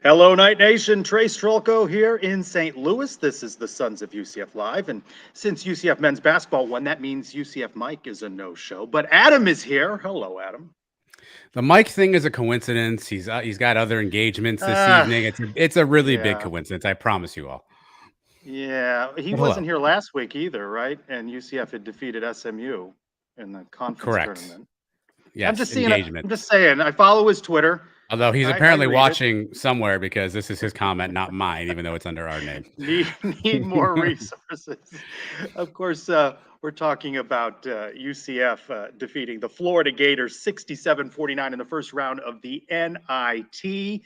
Hello, Night Nation. Trey Strolko here in St. Louis. This is the Sons of UCF Live. And since UCF men's basketball won, that means UCF Mike is a no-show. But Adam is here. Hello, Adam. The Mike thing is a coincidence. He's got other engagements this Uh, evening. It's a really big yeah. coincidence. I promise you all. Yeah. He But wasn't hello. here last week either, right? And UCF had defeated SMU in the conference Correct. tournament. I'm Yes, just seeing it. I'm just engagements. saying. I follow his Twitter. Although he's I apparently read it. watching somewhere because this is his comment, not mine, even though it's under our name. Need more resources. Of course, we're talking about UCF defeating the Florida Gators 67-49 in the first round of the NIT.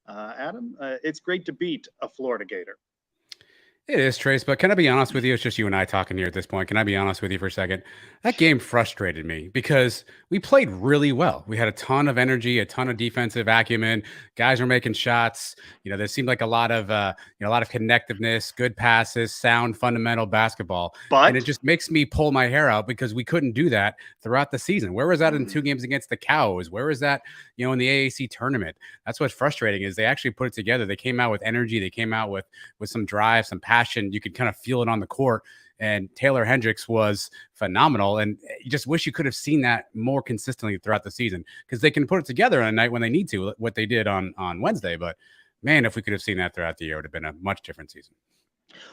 Adam, it's great to beat a Florida Gator. It is, Trace, but can I be honest with you? It's just you and I talking here at this point. Can I be honest with you for a second? That game frustrated me because we played really well. We had a ton of energy, a ton of defensive acumen. Guys were making shots. There seemed like a lot of connectiveness, good passes, sound, fundamental basketball. And it But just makes me pull my hair out because we couldn't do that throughout the season. Where was that in two mm, games against the Cows? Where was that, in the AAC tournament? That's what's frustrating is they actually put it together. They came out with energy. They came out with some drive, some passion. You could kind of feel it on the court. And Taylor Hendricks was phenomenal. And you just wish you could have seen that more consistently throughout the season because they can put it together on a night when they need to, what they did on Wednesday. But man, if we could have seen that throughout the year, it would have been a much different season.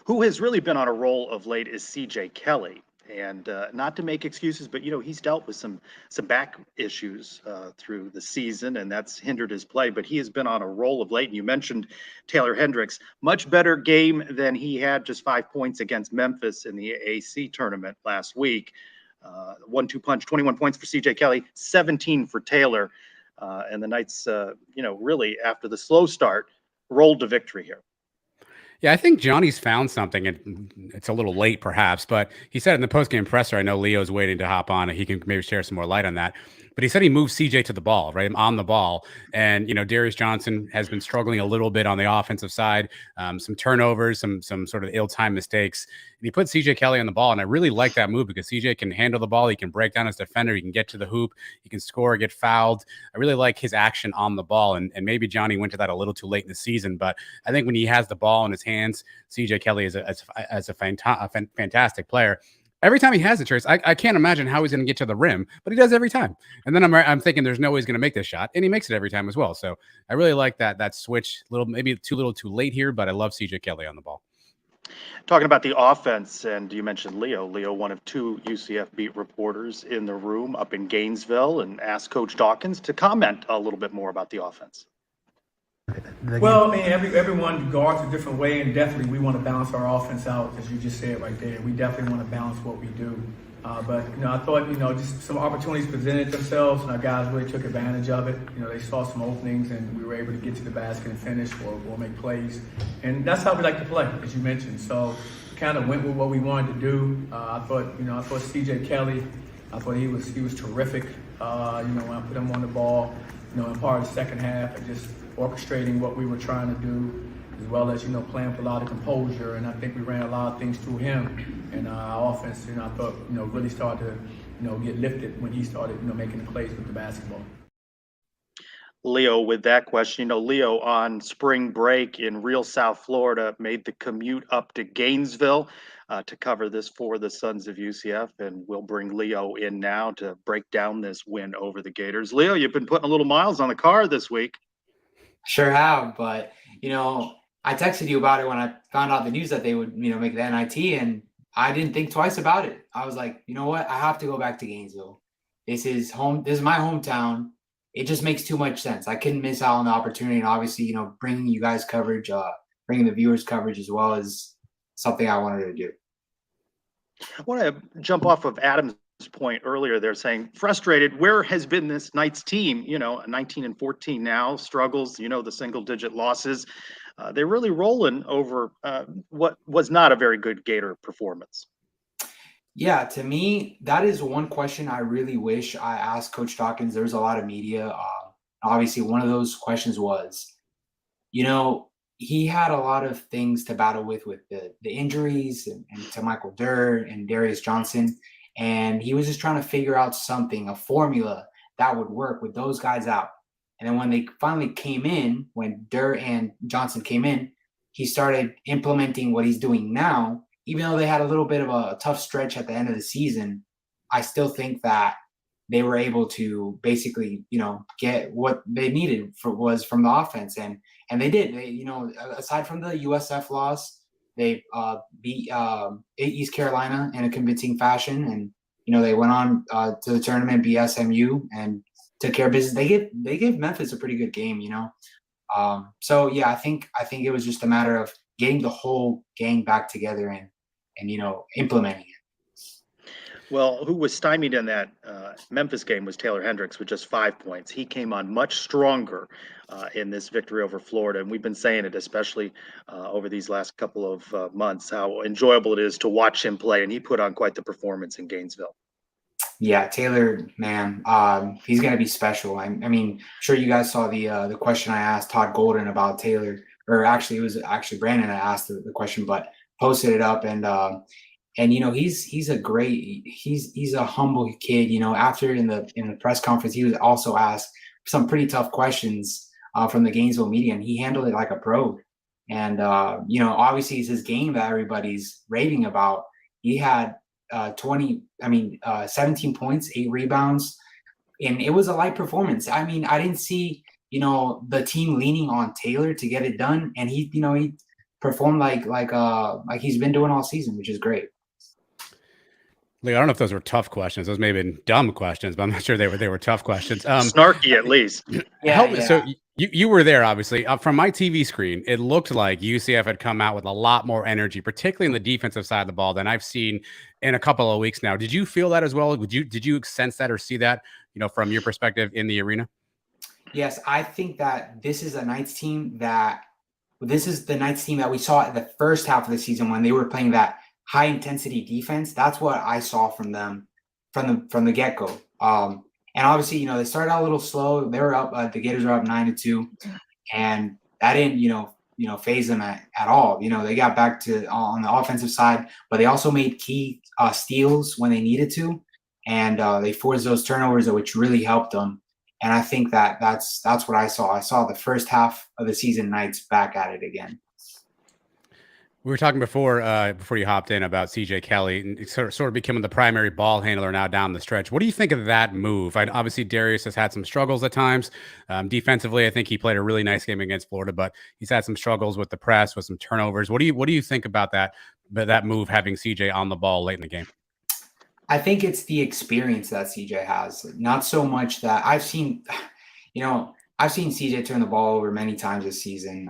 who has really been on a roll of late is CJ Kelly. And not to make excuses, but he's dealt with some back issues through the season, and that's hindered his play. But he has been on a roll of late. And you mentioned Taylor Hendricks, much better game than he had, just 5 points against Memphis in the AC tournament last week. 1-2 punch, 21 points for CJ Kelly, 17 for Taylor, and the Knights, really after the slow start, rolled to victory here. Yeah, I think Johnny's found something, and it's a little late perhaps, but he said in the postgame presser, I know Leo's waiting to hop on, and he can maybe share some more light on that. But he said he moved CJ to the ball, right, on the ball. And, Darius Johnson has been struggling a little bit on the offensive side, some turnovers, some sort of ill-timed mistakes. And he put CJ Kelly on the ball, and I really like that move because CJ can handle the ball. He can break down his defender. He can get to the hoop. He can score, get fouled. I really like his action on the ball, and maybe Johnny went to that a little too late in the season, but I think when he has the ball in his hands, CJ Kelly is a fantastic player. Every time he has a choice, I can't imagine how he's going to get to the rim, but he does every time. And then I'm thinking there's no way he's going to make this shot, and he makes it every time as well. So I really like that switch. Maybe too late here, but I love CJ Kelly on the ball. Talking about the offense, and you mentioned Leo. Leo, one of two UCF beat reporters in the room up in Gainesville, and asked Coach Dawkins to comment a little bit more about the offense. Well, I mean, everyone guards a different way, and definitely we want to balance our offense out, as you just said right there. We definitely want to balance what we do. But I thought just some opportunities presented themselves, and our guys really took advantage of it. They saw some openings, and we were able to get to the basket and finish or make plays, and that's how we like to play, as you mentioned. So, kind of went with what we wanted to do. I thought CJ Kelly, I thought he was terrific. When I put him on the ball, in part of the second half, and just orchestrating what we were trying to do, as well as, playing with a lot of composure. And I think we ran a lot of things through him. And our offense, I thought, really started to, get lifted when he started, making the plays with the basketball. Leo, with that question, Leo on spring break in real South Florida made the commute up to Gainesville to cover this for the Sons of UCF. And we'll bring Leo in now to break down this win over the Gators. Leo, you've been putting a little miles on the car this week. Sure have, but I texted you about it when I found out the news that they would, make the NIT, and I didn't think twice about it. I was like, you know what? I have to go back to Gainesville. This is home. This is my hometown. It just makes too much sense. I couldn't miss out on the opportunity, and obviously, bringing you guys coverage, bringing the viewers coverage as well is something I wanted to do. I want to jump off of Adam's point earlier. They're saying frustrated. Where has been this Knights team? 19-14 now, struggles. The single-digit losses. They're really rolling over what was not a very good Gator performance. Yeah, to me, that is one question I really wish I asked Coach Dawkins. There's a lot of media. Obviously, one of those questions was, he had a lot of things to battle with the injuries and to Michael Durr and Darius Johnson. And he was just trying to figure out something, a formula that would work with those guys out. And then when they finally came in, when Durr and Johnson came in, he started implementing what he's doing now. Even though they had a little bit of a tough stretch at the end of the season, I still think that they were able to basically, get what they needed from the offense, and they did. They, aside from the USF loss, they beat East Carolina in a convincing fashion, and they went on to the tournament, beat SMU, and took care of business. They gave Memphis a pretty good game, So yeah, I think it was just a matter of getting the whole gang back together and implementing it. Well, who was stymied in that Memphis game was Taylor Hendricks with just 5 points. He came on much stronger in this victory over Florida, and we've been saying it, especially over these last couple of months, how enjoyable it is to watch him play, and he put on quite the performance in Gainesville. Yeah, Taylor, man, he's gonna be special. I mean, sure you guys saw the question I asked Todd Golden about Taylor, or actually it was actually Brandon that asked the question, but posted it up, and he's a humble kid. After in the press conference, he was also asked some pretty tough questions from the Gainesville media, and he handled it like a pro. And obviously it's his game that everybody's raving about. He had 17 points, 8 rebounds, and it was a light performance. I mean, I didn't see the team leaning on Taylor to get it done, and he performed like he's been doing all season, which is great. Lee, I don't know if those were tough questions. Those may have been dumb questions, but I'm not sure they were tough questions. Snarky, at least. Yeah. So you were there, obviously. From my TV screen, it looked like UCF had come out with a lot more energy, particularly in the defensive side of the ball, than I've seen in a couple of weeks now. Did you feel that as well? Did you sense that or see that, from your perspective in the arena? Yes, I think that this is the Knights team that we saw in the first half of the season when they were playing that high intensity defense. That's what I saw from them from the get go. And obviously, they started out a little slow. They were up. The Gators were up 9-2, and that didn't phase them at all. They got back to on the offensive side, but they also made key steals when they needed to, and they forced those turnovers, which really helped them. And I think that's what I saw. I saw the first half of the season Knights back at it again. We were talking before you hopped in about CJ Kelly and sort of becoming the primary ball handler now down the stretch. What do you think of that move? Obviously, Darius has had some struggles at times. Defensively, I think he played a really nice game against Florida, but he's had some struggles with the press, with some turnovers. What do you think about that move, having CJ on the ball late in the game? I think it's the experience that CJ has, not so much that I've seen CJ turn the ball over many times this season.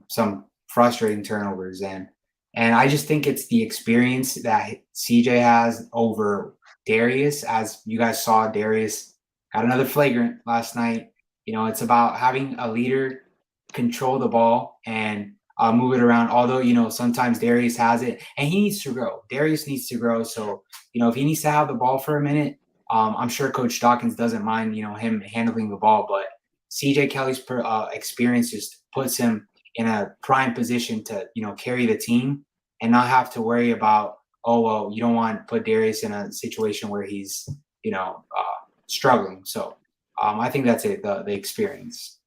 Some frustrating turnovers, and I just think it's the experience that CJ has over Darius. As you guys saw, Darius had another flagrant last night. It's about having a leader control the ball and move it around. Although, sometimes Darius has it and he needs to grow. Darius needs to grow. So, if he needs to have the ball for a minute, I'm sure Coach Dawkins doesn't mind, him handling the ball. But CJ Kelly's experience just puts him in a prime position to, carry the team and not have to worry about, you don't want to put Darius in a situation where he's, struggling. So I think that's it, the experience.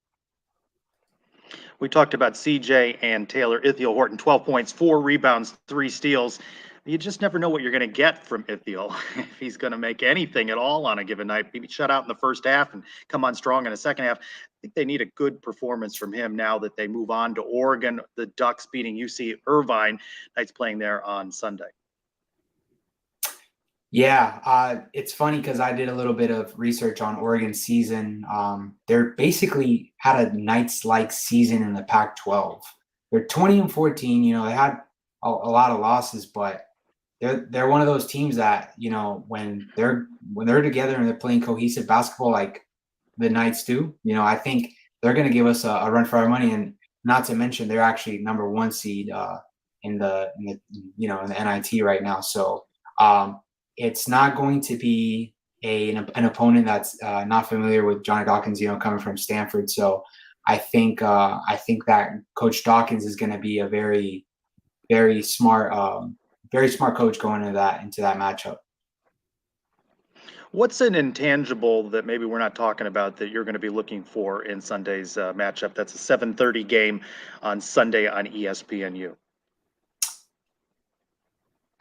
We talked about CJ and Taylor. Ithiel Horton, 12 points, 4 rebounds, 3 steals. You just never know what you're going to get from Ithiel. If he's going to make anything at all on a given night, maybe shut out in the first half and come on strong in the second half. I think they need a good performance from him now that they move on to Oregon. The Ducks beating UC Irvine. Knights playing there on Sunday. Yeah, it's funny because I did a little bit of research on Oregon's season. They're basically had a Knights-like season in the Pac-12. They're 20-14. They had a lot of losses, but they're one of those teams that when they're together and they're playing cohesive basketball like the Knights do, I think they're going to give us a run for our money. And not to mention they're actually number 1 seed in the NIT right now. So it's not going to be an opponent that's not familiar with Johnny Dawkins, coming from Stanford. So I think that Coach Dawkins is going to be a very, very smart coach going into that matchup. What's an intangible that maybe we're not talking about that you're going to be looking for in Sunday's matchup? That's a 7:30 game on Sunday on ESPNU.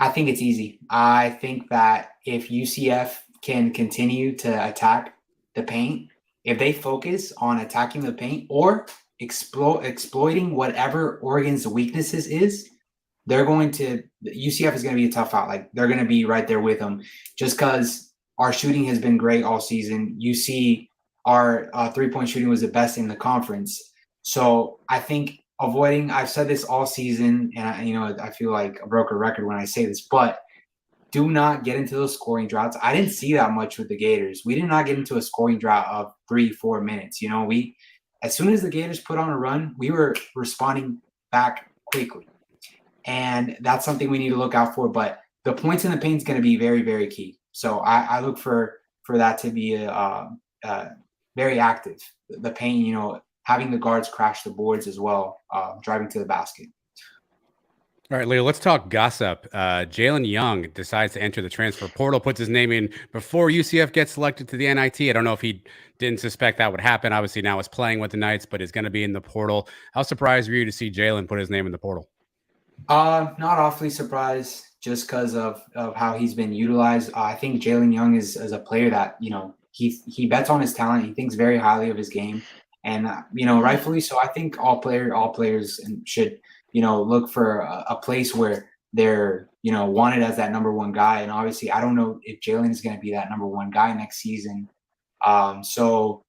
I think it's easy. I think that if UCF can continue to attack the paint, if they focus on attacking the paint or exploiting whatever Oregon's weaknesses is, UCF is going to be a tough out. Like, they're going to be right there with them just because our shooting has been great all season. You see our 3-point shooting was the best in the conference. So I think I've said this all season, and I feel like a broken record when I say this, but do not get into those scoring droughts. I didn't see that much with the Gators. We did not get into a scoring drought of 3-4 minutes. As soon as the Gators put on a run, we were responding back quickly. And that's something we need to look out for. But the points in the paint is going to be very, very key. So I look for that to be very active. The paint, having the guards crash the boards as well, driving to the basket. All right, Leo, let's talk gossip. Jalen Young decides to enter the transfer portal, puts his name in before UCF gets selected to the NIT. I don't know if he didn't suspect that would happen. Obviously, now he's playing with the Knights, but is going to be in the portal. How surprised were you to see Jalen put his name in the portal? Not awfully surprised, just because of how he's been utilized. I think Jalen Young is a player that, he bets on his talent. He thinks very highly of his game. And, rightfully so. I think all players should, look for a place where they're, wanted as that number one guy. And obviously, I don't know if Jalen is going to be that number one guy next season. So,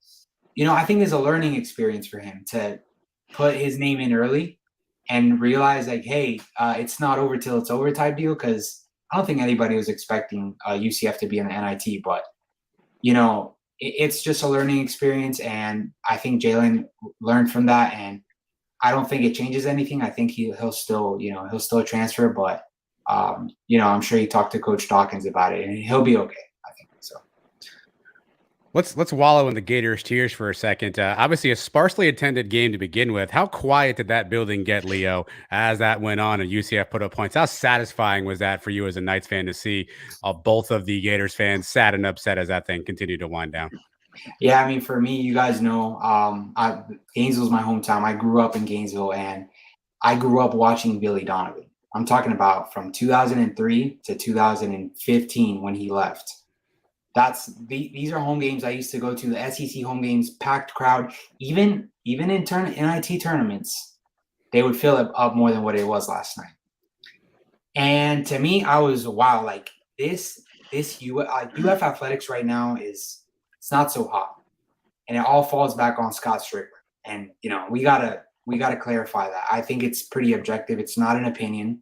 I think it's a learning experience for him to put his name in early and realize, like, hey, it's not over till it's over type deal, because I don't think anybody was expecting UCF to be in the NIT. But, it's just a learning experience, and I think Jalen learned from that, and I don't think it changes anything. I think he'll still transfer, but I'm sure he talked to Coach Dawkins about it, and he'll be okay, I think so. Let's wallow in the Gators' tears for a second. Obviously, a sparsely attended game to begin with. How quiet did that building get, Leo, as that went on and UCF put up points? How satisfying was that for you as a Knights fan to see both of the Gators fans sad and upset as that thing continued to wind down? Yeah, I mean, for me, you guys know, Gainesville's my hometown. I grew up in Gainesville, and I grew up watching Billy Donovan. I'm talking about from 2003 to 2015 when he left. These are home games I used to go to, the SEC home games, packed crowd. Even in NIT tournaments, they would fill it up more than what it was last night. And to me, I was, wow, like this UF athletics right now it's not so hot, and it all falls back on Scott Strickland. And we gotta clarify that. I think it's pretty objective. It's not an opinion.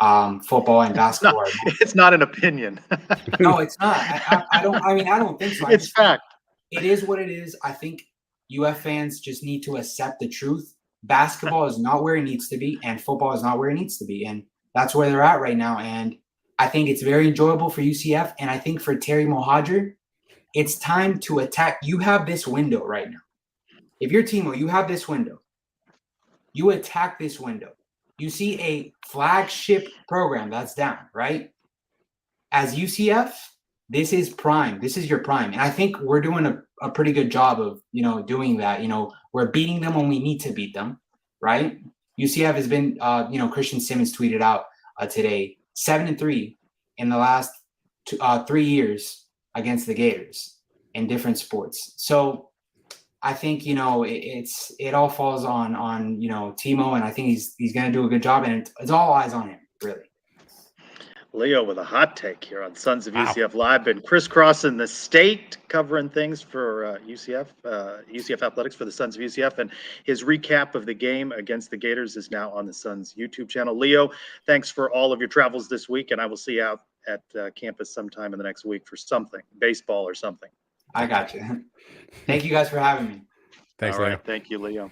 Football and basketball. It's not an opinion. No, it's not. I don't think so. It's fact. It is what it is. I think UF fans just need to accept the truth. Basketball is not where it needs to be, and football is not where it needs to be. And that's where they're at right now. And I think it's very enjoyable for UCF. And I think for Terry Mohadra, it's time to attack. You have this window right now. If you're Timo, you have this window. You attack this window. You see a flagship program that's down, right? As UCF, this is prime. This is your prime. And I think we're doing a pretty good job of, doing that. We're beating them when we need to beat them, right? UCF has been, Christian Simmons tweeted out today, 7-3 in the last 3 years against the Gators in different sports. So I think, it all falls on Timo, and I think he's going to do a good job, and it's all eyes on him, really. Leo with a hot take here on Sons of UCF Live. Been crisscrossing the state, covering things for UCF Athletics for the Sons of UCF, and his recap of the game against the Gators is now on the Sons YouTube channel. Leo, thanks for all of your travels this week, and I will see you out at campus sometime in the next week for something, baseball or something. I got you. Thank you guys for having me. Thanks, all right, Leo. thank you, Leo.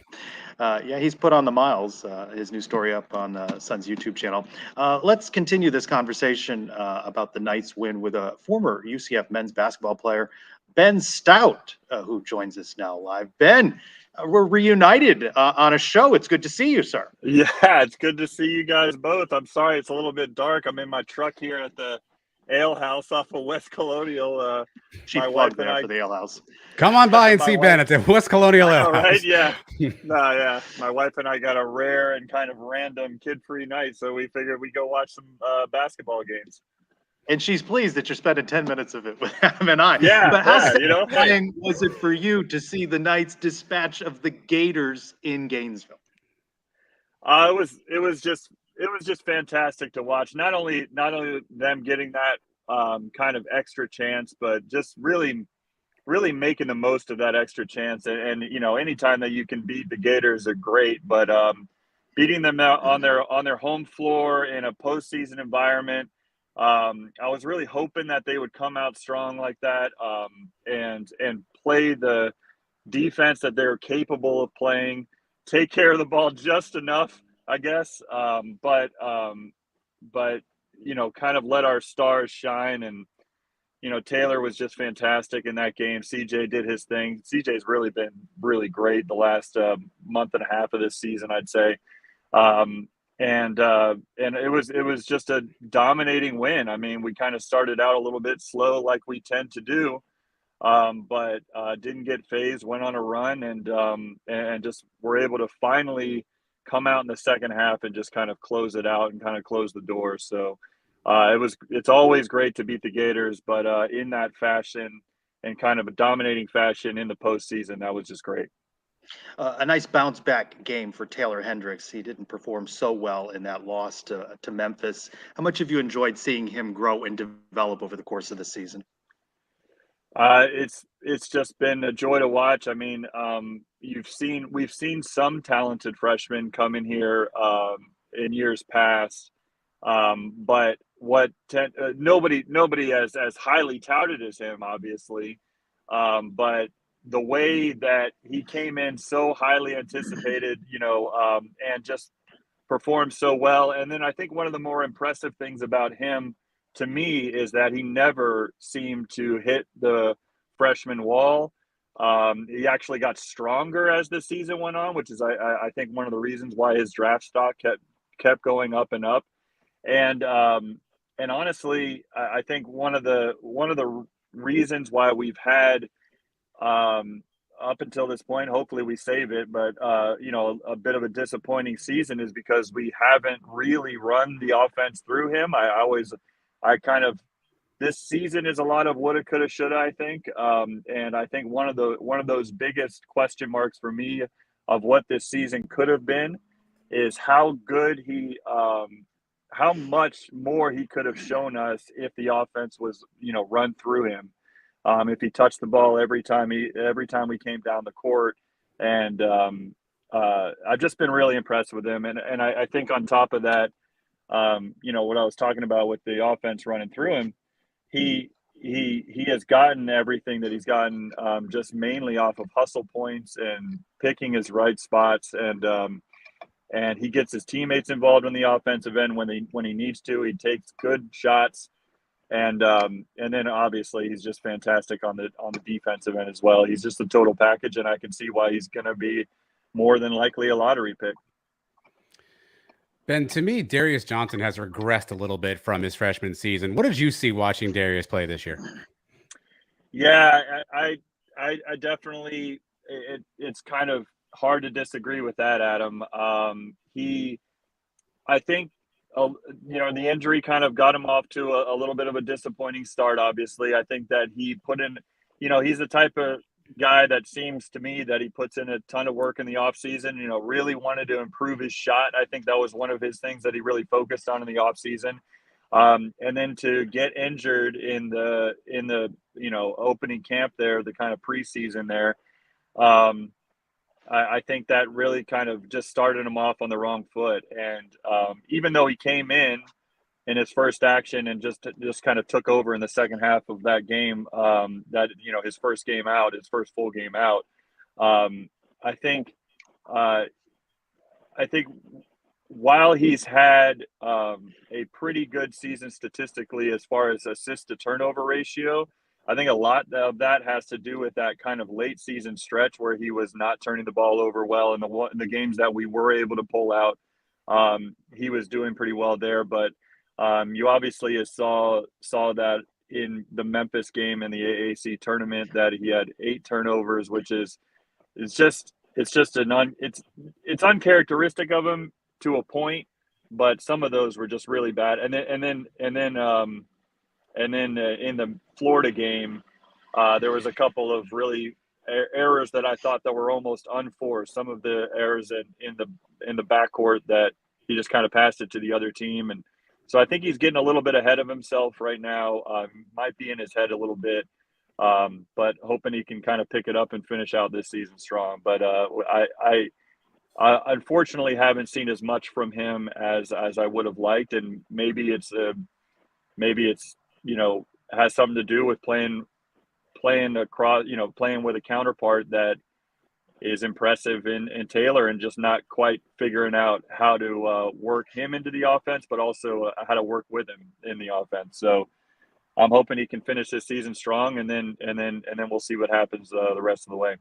He's put on the miles, his new story up on Sun's YouTube channel. Let's continue this conversation about the Knights win with a former UCF men's basketball player, Ben Stout, who joins us now live. Ben, we're reunited on a show. It's good to see you, sir. Yeah, it's good to see you guys both. I'm sorry it's a little bit dark. I'm in my truck here at the ale house off of West Colonial. She My plugged wife and that I, for the ale house. Come on by and my see wife, Ben at the West Colonial Ale all right, House. yeah. No, yeah. My wife and I got a rare and kind of random kid-free night, so we figured we'd go watch some basketball games. And she's pleased that you're spending 10 minutes of it with Adam and I. Yeah, But how yeah, you know, hey. satisfying was it for you to see the Knights dispatch of the Gators in Gainesville? It was just fantastic to watch. Not only them getting that kind of extra chance, but just really making the most of that extra chance. And you know, anytime that you can beat the Gators are great, but beating them out on their home floor in a postseason environment, I was really hoping that they would come out strong like that, and play the defense that they're capable of playing, take care of the ball just enough, I guess, but you know, kind of let our stars shine. And you know, Taylor was just fantastic in that game. CJ did his thing. CJ's really been really great the last month and a half of this season, I'd say. Um, and it was just a dominating win. I mean, we kind of started out a little bit slow, like we tend to do, but didn't get phased. Went on a run, and just were able to finally come out in the second half and just kind of close it out and kind of close the door. So it's always great to beat the Gators, but in that fashion and kind of a dominating fashion in the postseason, that was just great. A nice bounce back game for Taylor Hendricks. He didn't perform so well in that loss to Memphis. How much have you enjoyed seeing him grow and develop over the course of the season? It's just been a joy to watch. I mean, we've seen some talented freshmen come in here in years past, but nobody as highly touted as him, obviously. But the way that he came in so highly anticipated, you know, and just performed so well. And then I think one of the more impressive things about him to me is that he never seemed to hit the freshman wall. He actually got stronger as the season went on, which is I think one of the reasons why his draft stock kept going up and up. And honestly, I think one of the reasons why we've had up until this point, hopefully we save it, but you know, a bit of a disappointing season is because we haven't really run the offense through him. I kind of, this season is a lot of woulda, coulda, shoulda, I think. And I think one of those biggest question marks for me of what this season could have been is how good how much more he could have shown us if the offense was, you know, run through him. If he touched the ball every time we came down the court. And I've just been really impressed with him. And I think on top of that, you know, what I was talking about with the offense running through him, he has gotten everything that he's gotten just mainly off of hustle points and picking his right spots. And he gets his teammates involved in the offensive end when he needs to. He takes good shots. And then obviously he's just fantastic on the defensive end as well. He's just a total package, and I can see why he's going to be more than likely a lottery pick. Ben, to me, Darius Johnson has regressed a little bit from his freshman season. What did you see watching Darius play this year? Yeah, I definitely, it's kind of hard to disagree with that, Adam. I think, you know, the injury kind of got him off to a little bit of a disappointing start, obviously. I think that he put in, you know, he's the type of guy that seems to me that he puts in a ton of work in the offseason, you know, really wanted to improve his shot. I think that was one of his things that he really focused on in the offseason. And then to get injured in the, you know, opening camp there, the kind of preseason there, I think that really kind of just started him off on the wrong foot. And even though he came in his first action and just kind of took over in the second half of that game, that, you know, his first full game out, I think while he's had a pretty good season statistically as far as assist to turnover ratio, I think a lot of that has to do with that kind of late season stretch where he was not turning the ball over well in the games that we were able to pull out. He was doing pretty well there, but You obviously saw that in the Memphis game in the AAC tournament that he had 8 turnovers, which is it's just it's uncharacteristic of him to a point, but some of those were just really bad. And then in the Florida game, there was a couple of really errors that I thought that were almost unforced. Some of the errors in the backcourt that he just kind of passed it to the other team, and so I think he's getting a little bit ahead of himself right now. Might be in his head a little bit, but hoping he can kind of pick it up and finish out this season strong. But I unfortunately haven't seen as much from him as I would have liked, and maybe it's has something to do with playing across, playing with a counterpart that is impressive in Taylor, and just not quite figuring out how to work him into the offense, but also how to work with him in the offense. So I'm hoping he can finish this season strong, and then we'll see what happens the rest of the way.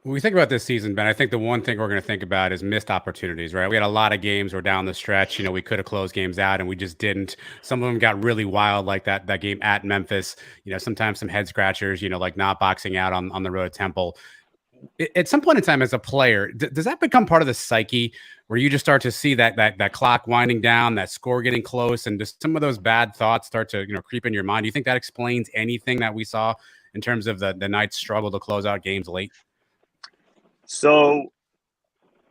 When we think about this season, Ben, I think the one thing we're going to think about is missed opportunities, right? We had a lot of games where down the stretch, we could have closed games out and we just didn't. Some of them got really wild, like that game at Memphis. Sometimes some head scratchers, like not boxing out on the road at Temple. At some point in time as a player, does that become part of the psyche where you just start to see that clock winding down, that score getting close, and just some of those bad thoughts start to creep in your mind? Do you think that explains anything that we saw in terms of the Knights' struggle to close out games late? So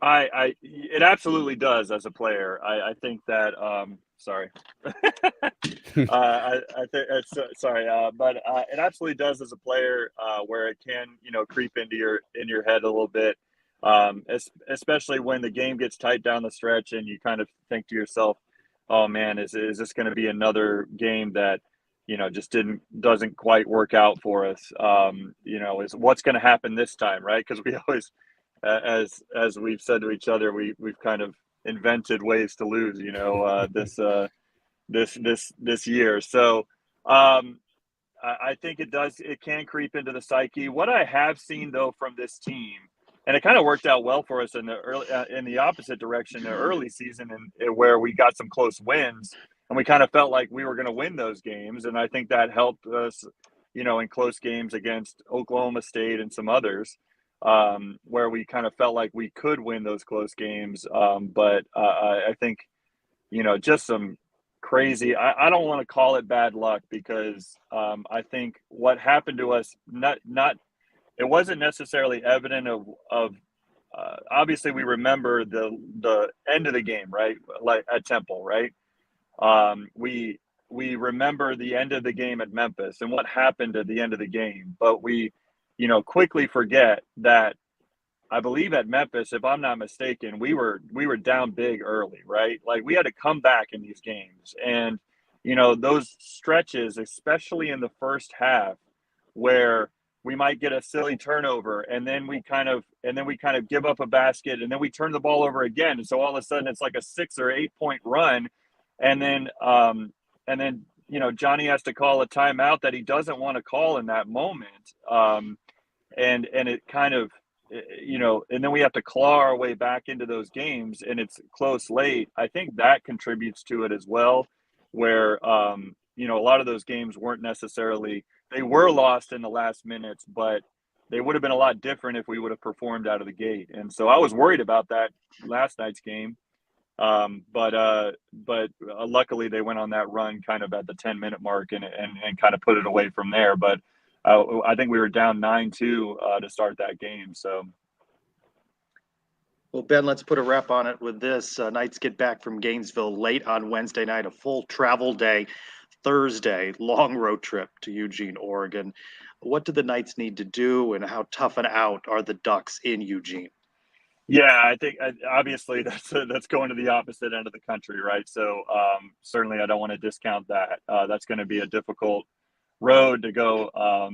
it absolutely does as a player. I think that sorry. I think it's sorry, but it absolutely does as a player, where it can creep into your head a little bit, especially when the game gets tight down the stretch and you kind of think to yourself, oh man, is this going to be another game that just doesn't quite work out for us? Is what's going to happen this time, right? Because we always, as we've said to each other, we've kind of invented ways to lose, this year. So I think it can creep into the psyche. What I have seen though from this team, and it kind of worked out well for us in the opposite direction in the early season, and where we got some close wins and we kind of felt like we were going to win those games. And I think that helped us, in close games against Oklahoma State and some others, where we kind of felt like we could win those close games. But I think, just some crazy, I don't want to call it bad luck, because I think what happened to us, it wasn't necessarily evident of obviously we remember the end of the game, right? Like at Temple, right? We remember the end of the game at Memphis and what happened at the end of the game, but we quickly forget that I believe at Memphis, if I'm not mistaken, we were down big early, right? Like we had to come back in these games. And, those stretches, especially in the first half, where we might get a silly turnover and then we kind of give up a basket and then we turn the ball over again. And so all of a sudden it's like a 6 or 8 point run. And then Johnny has to call a timeout that he doesn't want to call in that moment. And it kind of, and then we have to claw our way back into those games, and it's close late. I think that contributes to it as well, where, a lot of those games weren't necessarily, they were lost in the last minutes, but they would have been a lot different if we would have performed out of the gate. And so I was worried about that last night's game. But luckily they went on that run kind of at the 10-minute mark and kind of put it away from there. But I think we were down 9-2 to start that game. So, well, Ben, let's put a wrap on it with this. Knights get back from Gainesville late on Wednesday night, a full travel day. Thursday, long road trip to Eugene, Oregon. What do the Knights need to do, and how tough and out are the Ducks in Eugene? Yeah, I think obviously that's going to the opposite end of the country, right? So certainly I don't want to discount that. That's going to be a difficult road to go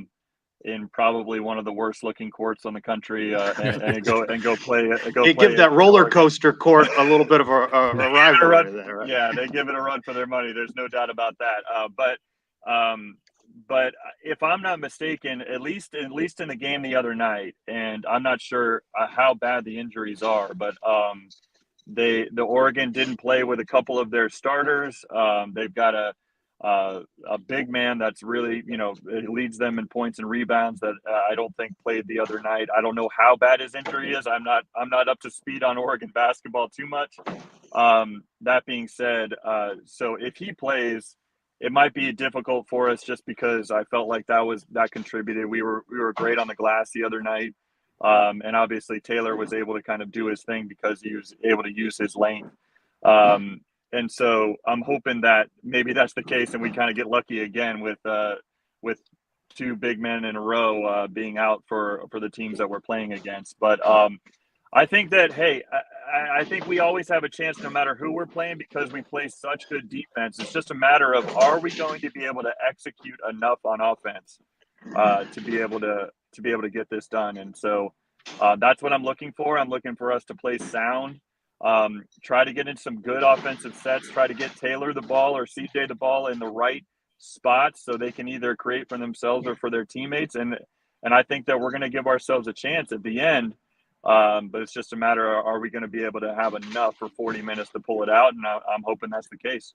in probably one of the worst looking courts on the country, and go play. Give that roller coaster court a little bit of a rivalry there, right? Yeah, they give it a run for their money. There's no doubt about that. But if I'm not mistaken, at least in the game the other night, and I'm not sure how bad the injuries are, but The Oregon didn't play with a couple of their starters. They've got a big man that's really, it leads them in points and rebounds that I don't think played the other night. I don't know how bad his injury is. I'm not up to speed on Oregon basketball too much. That being said, so if he plays, it might be difficult for us just because I felt like that contributed. We were great on the glass the other night. And obviously Taylor was able to kind of do his thing because he was able to use his length. And so I'm hoping that maybe that's the case and we kind of get lucky again with two big men in a row being out for the teams that we're playing against. But I think that, hey, I think we always have a chance no matter who we're playing because we play such good defense. It's just a matter of, are we going to be able to execute enough on offense to be able to get this done? And so that's what I'm looking for. I'm looking for us to play sound, try to get in some good offensive sets, try to get Taylor the ball or CJ the ball in the right spots so they can either create for themselves or for their teammates. And I think that we're going to give ourselves a chance at the end. But it's just a matter of, are we going to be able to have enough for 40 minutes to pull it out? And I'm hoping that's the case.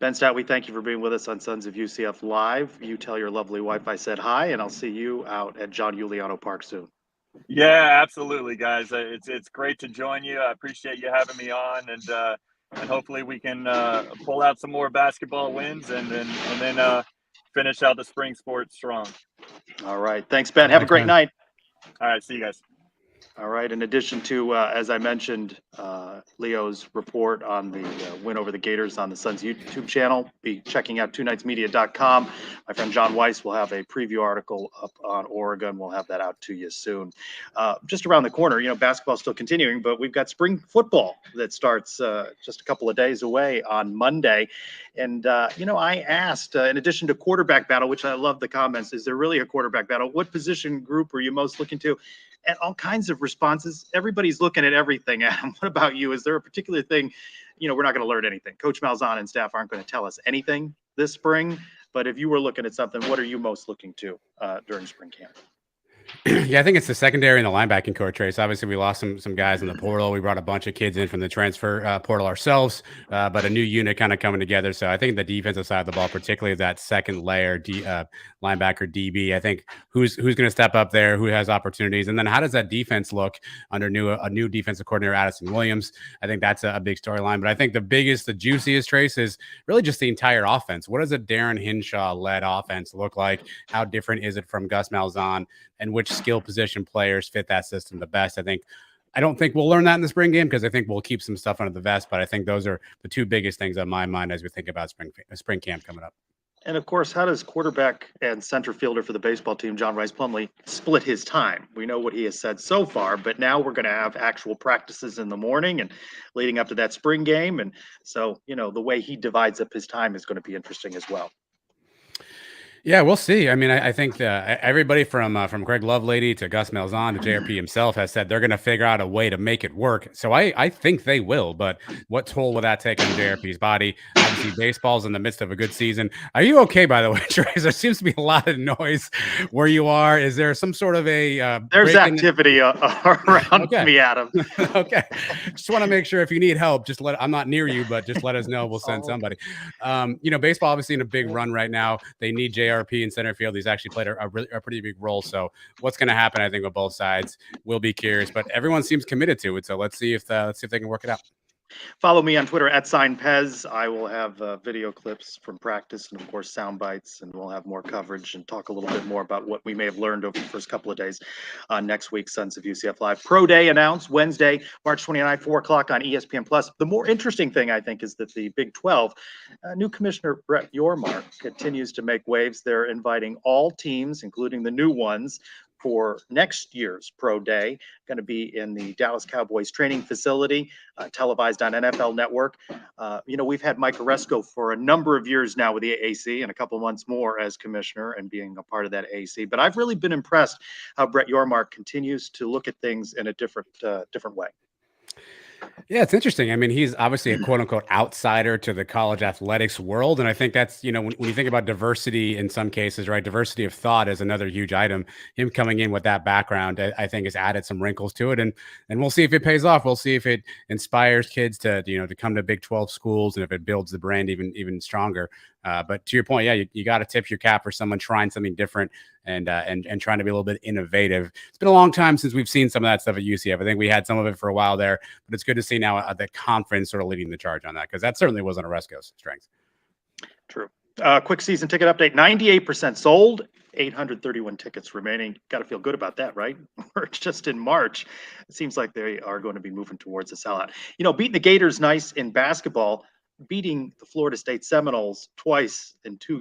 Ben Stout, we thank you for being with us on Sons of UCF Live. You tell your lovely wife I said hi, and I'll see you out at John Giuliano Park soon. Yeah, absolutely, guys. It's great to join you. I appreciate you having me on, and hopefully we can pull out some more basketball wins and then finish out the spring sports strong. All right. Thanks, Ben. Have a great night. All right. See you guys. All right. In addition to, as I mentioned, Leo's report on the win over the Gators on the Suns YouTube channel, be checking out twonightsmedia.com. My friend John Weiss will have a preview article up on Oregon. We'll have that out to you soon. Just around the corner, basketball's still continuing, but we've got spring football that starts just a couple of days away on Monday. And, I asked, in addition to quarterback battle, which I love the comments, is there really a quarterback battle? What position group are you most looking to? And all kinds of responses. Everybody's looking at everything. Adam, what about you? Is there a particular thing? We're not going to learn anything. Coach Malzahn and staff aren't going to tell us anything this spring. But if you were looking at something, what are you most looking to during spring camp? Yeah, I think it's the secondary and the linebacking core, Trace. Obviously, we lost some guys in the portal. We brought a bunch of kids in from the transfer portal ourselves, but a new unit kind of coming together. So I think the defensive side of the ball, particularly that second layer linebacker DB, I think who's going to step up there, who has opportunities, and then how does that defense look under a new defensive coordinator, Addison Williams? I think that's a big storyline. But I think the juiciest, Trace, is really just the entire offense. What does a Darren Hinshaw-led offense look like? How different is it from Gus Malzahn? And which skill position players fit that system the best? I don't think we'll learn that in the spring game because I think we'll keep some stuff under the vest. But I think those are the two biggest things on my mind as we think about spring camp coming up. And of course, how does quarterback and center fielder for the baseball team, John Rice Plumlee, split his time? We know what he has said so far, but now we're going to have actual practices in the morning and leading up to that spring game. And so, the way he divides up his time is going to be interesting as well. Yeah, we'll see. I mean, I think everybody from Greg Lovelady to Gus Malzahn to JRP himself has said they're going to figure out a way to make it work. So I think they will. But what toll will that take on JRP's body? Obviously, baseball's in the midst of a good season. Are you okay, by the way, Trace? There seems to be a lot of noise where you are. Is there some sort of a there's activity around me, Adam? Okay. Just want to make sure if you need help, I'm not near you, but just let us know. We'll send somebody. Baseball obviously in a big run right now. They need JRP in center field. He's actually played a pretty big role. So what's going to happen, I think, with both sides, we'll be curious, but everyone seems committed to it. So let's see if they can work it out. Follow me on Twitter @signpez. I will have video clips from practice and, of course, sound bites, and we'll have more coverage and talk a little bit more about what we may have learned over the first couple of days on next week's Sons of UCF Live. Pro Day announced Wednesday, March 29, 4 o'clock on ESPN+. The more interesting thing, I think, is that the Big 12, new commissioner Brett Yormark continues to make waves. They're inviting all teams, including the new ones, for next year's Pro Day, going to be in the Dallas Cowboys training facility, televised on NFL Network. We've had Mike Oresco for a number of years now with the AAC and a couple months more as commissioner and being a part of that AAC. But I've really been impressed how Brett Yormark continues to look at things in a different way. Yeah, it's interesting. I mean, he's obviously a quote unquote outsider to the college athletics world. And I think that's, when you think about diversity in some cases, right? Diversity of thought is another huge item. Him coming in with that background, I think has added some wrinkles to it. And we'll see if it pays off. We'll see if it inspires kids to come to Big 12 schools and if it builds the brand even stronger. But to your point, yeah, you got to tip your cap for someone trying something different and trying to be a little bit innovative. It's been a long time since we've seen some of that stuff at UCF. I think we had some of it for a while there, but it's good to see now the conference sort of leading the charge on that, because that certainly wasn't Oresco's strength. True. Quick season ticket update: 98% sold, 831 tickets remaining. Got to feel good about that, right? We're just in March. It seems like they are going to be moving towards a sellout. Beating the Gators nice in basketball. Beating the Florida State Seminoles twice in 2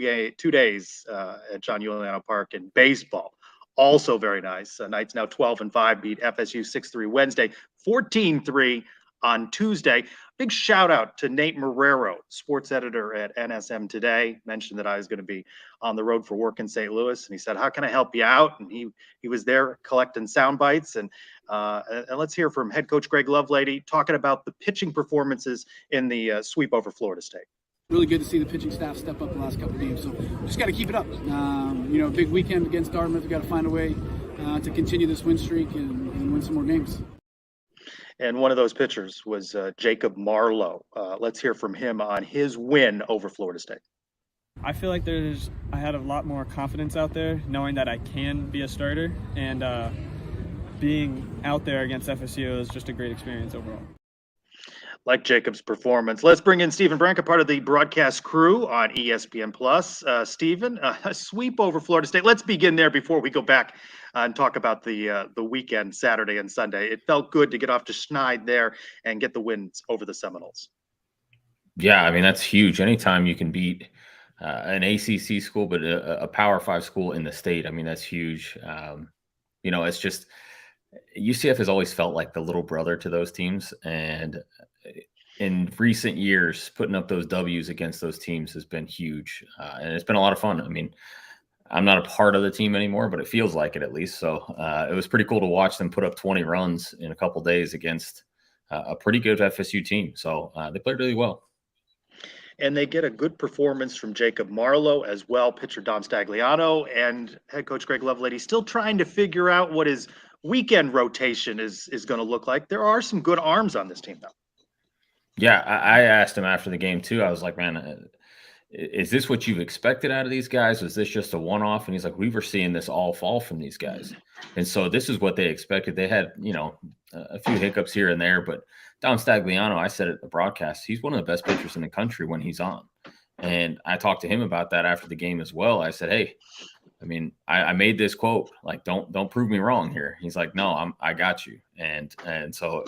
days at John Uliano Park in baseball. Also very nice. Knights now 12-5, beat FSU 6-3 Wednesday, 14-3 on Tuesday. Big shout out to Nate Marrero, sports editor at NSM Today. Mentioned that I was going to be on the road for work in St. Louis, and he said, "How can I help you out?" And he was there collecting sound bites. And let's hear from head coach Greg Lovelady talking about the pitching performances in the sweep over Florida State. Really good to see the pitching staff step up the last couple of games. So just got to keep it up. Big weekend against Dartmouth. We got to find a way to continue this win streak and win some more games. And one of those pitchers was Jacob Marlowe. Let's hear from him on his win over Florida State. I feel like I had a lot more confidence out there, knowing that I can be a starter, and being out there against FSU is just a great experience overall. Like Jacob's performance. Let's bring in Stephen Branca, part of the broadcast crew on ESPN Plus. Stephen, a sweep over Florida State. Let's begin there before we go back and talk about the weekend, Saturday and Sunday. It felt good to get off to Schneid there and get the wins over the Seminoles. Yeah, I mean, that's huge. Anytime you can beat an ACC school, but a Power 5 school in the state, I mean, that's huge. It's just UCF has always felt like the little brother to those teams. And in recent years, putting up those W's against those teams has been huge. And it's been a lot of fun. I mean, I'm not a part of the team anymore, but it feels like it at least. So it was pretty cool to watch them put up 20 runs in a couple of days against a pretty good FSU team. So they played really well. And they get a good performance from Jacob Marlowe as well, pitcher Dom Stagliano, and head coach Greg Lovelady still trying to figure out what his weekend rotation is going to look like. There are some good arms on this team, though. Yeah, I asked him after the game, too. I was like, man, is this what you've expected out of these guys? Was this just a one-off? And he's like, we were seeing this all fall from these guys. And so this is what they expected. They had, a few hiccups here and there, but Dom Stagliano, I said at the broadcast, he's one of the best pitchers in the country when he's on. And I talked to him about that after the game as well. I said, hey, I mean, I made this quote, like, don't prove me wrong here. He's like, no, I got you. And so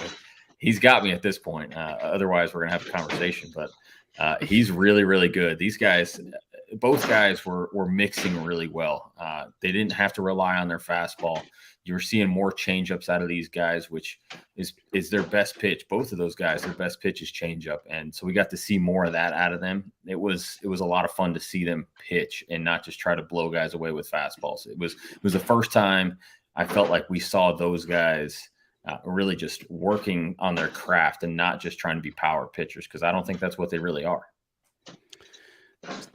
he's got me at this point. Otherwise, we're going to have a conversation. But he's really, really good. These guys, both guys were mixing really well. They didn't have to rely on their fastball. You were seeing more changeups out of these guys, which is their best pitch. Both of those guys, their best pitch is changeup. And so we got to see more of that out of them. It was a lot of fun to see them pitch and not just try to blow guys away with fastballs. It was the first time I felt like we saw those guys really just working on their craft and not just trying to be power pitchers, because I don't think that's what they really are.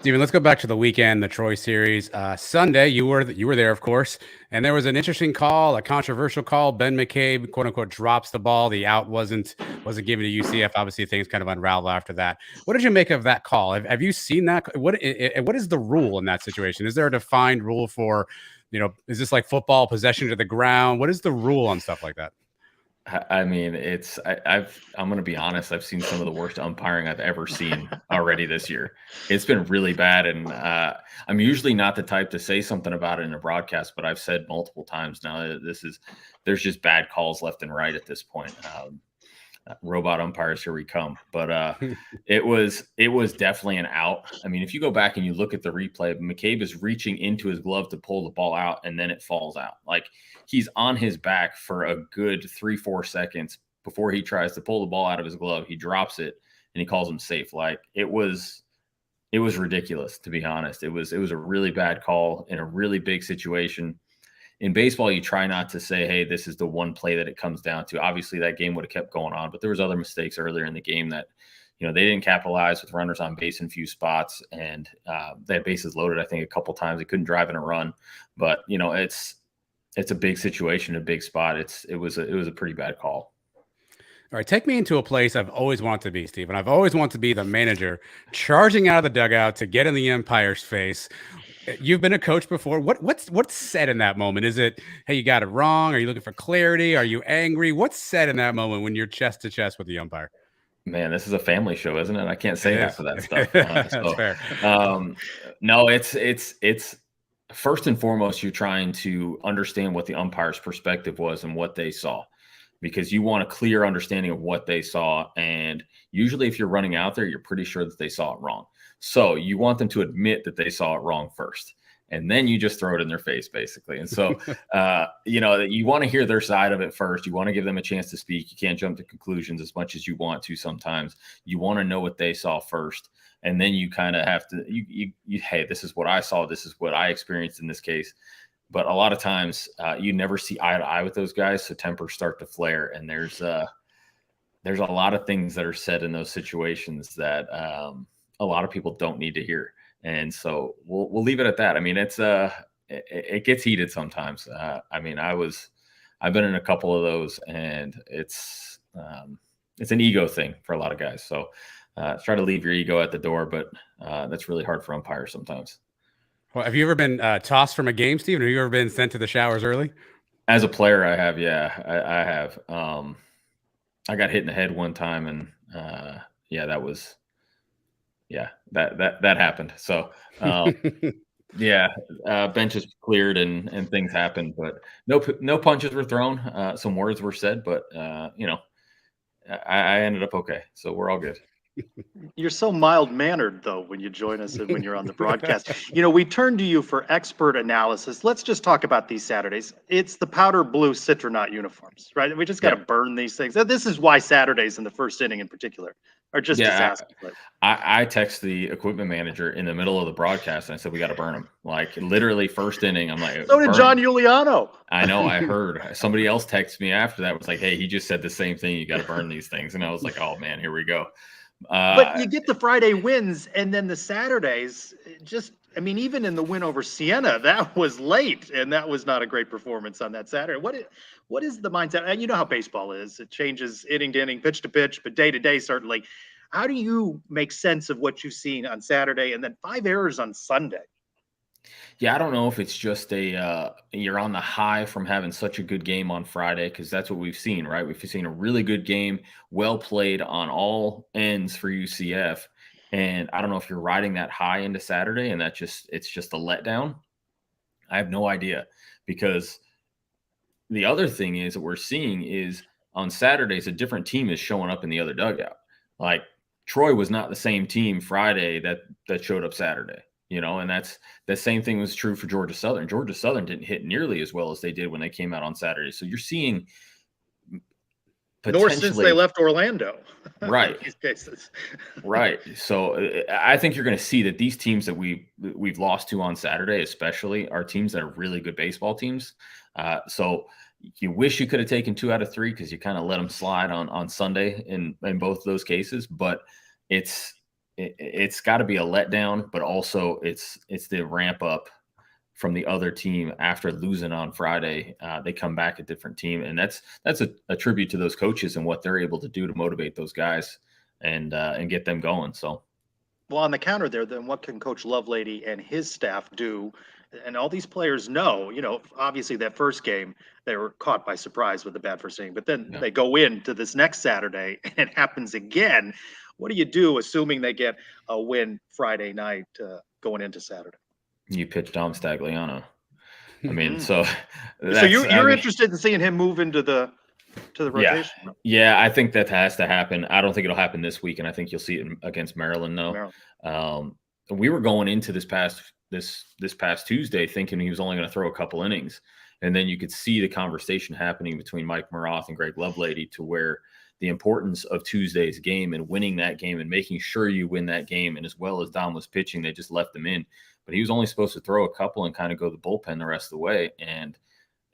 Steven, let's go back to the weekend, the Troy series. Sunday, you were there, of course, and there was an interesting call, a controversial call. Ben McCabe, quote unquote, drops the ball. The out wasn't given to UCF. Obviously, things kind of unraveled after that. What did you make of that call? Have you seen that? What is the rule in that situation? Is there a defined rule for, is this like football, possession to the ground? What is the rule on stuff like that? I mean, I'm going to be honest. I've seen some of the worst umpiring I've ever seen already this year. It's been really bad. And I'm usually not the type to say something about it in a broadcast, but I've said multiple times now, there's just bad calls left and right at this point. Robot umpires, here we come. But it was definitely an out. I mean, if you go back and you look at the replay, McCabe is reaching into his glove to pull the ball out, and then it falls out. Like, he's on his back for a good 3-4 seconds before he tries to pull the ball out of his glove. He drops it and he calls him safe. Like, it was ridiculous, to be honest. It was a really bad call in a really big situation. in baseball, you try not to say, hey, this is the one play that it comes down to. Obviously, that game would have kept going on, but there was other mistakes earlier in the game that, they didn't capitalize with runners on base in a few spots, and they had bases loaded, I think, a couple times. They couldn't drive in a run, but it's a big situation, a big spot. It was a pretty bad call. All right, take me into a place I've always wanted to be, Steve, and I've always wanted to be the manager charging out of the dugout to get in the umpire's face. You've been a coach before. What's said in that moment? Is it, hey, you got it wrong? Are you looking for clarity? Are you angry? What's said in that moment when you're chest to chest with the umpire? Man, this is a family show, isn't it? I can't say this for that stuff. That's fair. No, it's first and foremost, you're trying to understand what the umpire's perspective was and what they saw, because you want a clear understanding of what they saw. And usually if you're running out there, you're pretty sure that they saw it wrong. So you want them to admit that they saw it wrong first, and then you just throw it in their face, basically. And so, you want to hear their side of it first. You want to give them a chance to speak. You can't jump to conclusions as much as you want to sometimes. You want to know what they saw first. And then you kind of have to, hey, this is what I saw. This is what I experienced in this case. But a lot of times you never see eye to eye with those guys. So tempers start to flare. And there's a lot of things that are said in those situations that a lot of people don't need to hear. And so we'll leave it at that. I mean, it gets heated sometimes. I've been in a couple of those, and it's an ego thing for a lot of guys. So try to leave your ego at the door, but that's really hard for umpires sometimes. Well, have you ever been tossed from a game, Steve? Have you ever been sent to the showers early? As a player, I have. Yeah, I have. I got hit in the head one time, and that happened. So, benches cleared and things happened, but no punches were thrown. Some words were said, but I ended up okay. So we're all good. You're so mild-mannered, though, when you join us and when you're on the broadcast. We turn to you for expert analysis. Let's just talk about these Saturdays. It's the powder blue Citronaut uniforms, right? We just got to burn these things. This is why Saturdays in the first inning in particular are just disastrous. I text the equipment manager in the middle of the broadcast, and I said, we got to burn them. Like, literally first inning, I'm like, so did John Giuliano. I know, I heard. Somebody else texted me after that, was like, hey, he just said the same thing. You got to burn these things. And I was like, oh, man, here we go. But you get the Friday wins, and then the Saturdays, even in the win over Siena, that was late, and that was not a great performance on that Saturday. What is the mindset? And you know how baseball is. It changes inning to inning, pitch to pitch, but day to day, certainly. How do you make sense of what you've seen on Saturday and then 5 errors on Sunday? Yeah, I don't know if it's just you're on the high from having such a good game on Friday, because that's what we've seen, right? We've seen a really good game, well played on all ends for UCF. And I don't know if you're riding that high into Saturday and it's just a letdown. I have no idea, because the other thing is that we're seeing is on Saturdays, a different team is showing up in the other dugout. Like, Troy was not the same team Friday that showed up Saturday. And that's the same thing was true for Georgia Southern. Georgia Southern didn't hit nearly as well as they did when they came out on Saturday. So you're seeing nor since they left Orlando. Right. These cases. Right. So I think you're going to see that these teams that we've lost to on Saturday, especially, are teams that are really good baseball teams. So you wish you could have taken 2 out of 3, because you kind of let them slide on Sunday in both of those cases. But it's got to be a letdown, but also it's the ramp up from the other team after losing on Friday. They come back a different team, and that's a tribute to those coaches and what they're able to do to motivate those guys and get them going. So, well, on the counter there, then what can Coach Lovelady and his staff do? And all these players know, obviously that first game, they were caught by surprise with the bad first inning, but then they go into this next Saturday and it happens again. What do you do, assuming they get a win Friday night going into Saturday? You pitch Dom Stagliano. I mean, so you're interested in seeing him move into the rotation? Yeah, I think that has to happen. I don't think it'll happen this week, and I think you'll see it against Maryland, though. We were going into this past Tuesday thinking he was only going to throw a couple innings, and then you could see the conversation happening between Mike Maroth and Greg Lovelady, to where the importance of Tuesday's game and winning that game and making sure you win that game. And as well as Dom was pitching, they just left him in, but he was only supposed to throw a couple and kind of go the bullpen the rest of the way. And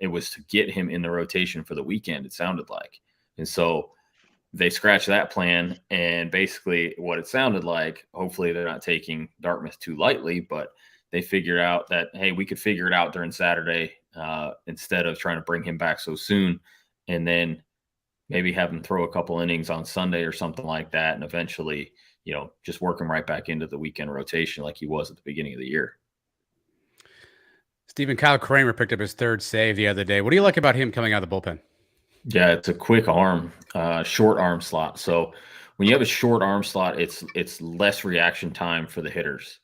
it was to get him in the rotation for the weekend, it sounded like. And so they scratched that plan, and basically what it sounded like, hopefully they're not taking Dartmouth too lightly, but they figured out that, hey, we could figure it out during Saturday instead of trying to bring him back so soon, and then maybe have him throw a couple innings on Sunday or something like that, and eventually, just work him right back into the weekend rotation like he was at the beginning of the year. Stephen, Kyle Kramer picked up his 3rd save the other day. What do you like about him coming out of the bullpen? Yeah, it's a quick arm, short arm slot. So when you have a short arm slot, it's less reaction time for the hitters.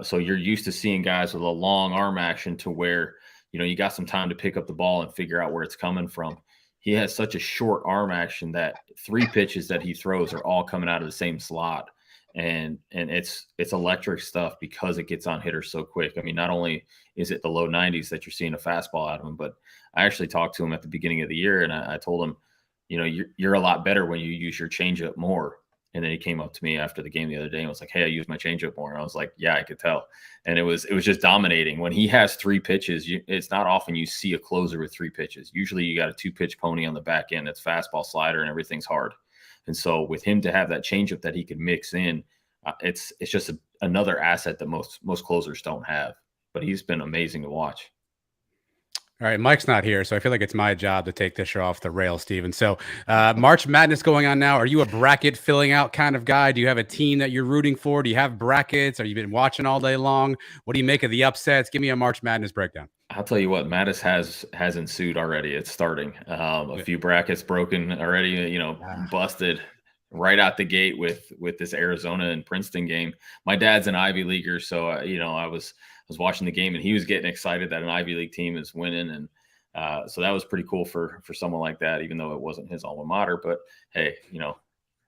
So you're used to seeing guys with a long arm action to where, you got some time to pick up the ball and figure out where it's coming from. He has such a short arm action that 3 pitches that he throws are all coming out of the same slot. And it's electric stuff because it gets on hitters so quick. I mean, not only is it the low 90s that you're seeing a fastball out of him, but I actually talked to him at the beginning of the year, and I told him, you're a lot better when you use your changeup more. And then he came up to me after the game the other day and was like, hey, I use my changeup more. And I was like, yeah, I could tell. And it was just dominating. When he has 3 pitches, it's not often you see a closer with 3 pitches. Usually you got a 2-pitch pony on the back end that's fastball, slider, and everything's hard. And so with him to have that changeup that he could mix in, it's just another asset that most closers don't have. But he's been amazing to watch. All right, Mike's not here, so I feel like it's my job to take this show off the rails, Steven. So March Madness going on now. Are you a bracket filling out kind of guy? Do you have a team that you're rooting for? Do you have brackets? Are you been watching all day long? What do you make of the upsets? Give me a March Madness breakdown. I'll tell you what, Madness has ensued already. It's starting. A few brackets broken already, busted right out the gate with this Arizona and Princeton game. My dad's an Ivy Leaguer, so I was watching the game and he was getting excited that an Ivy League team is winning, and so that was pretty cool for someone like that, even though it wasn't his alma mater. But hey,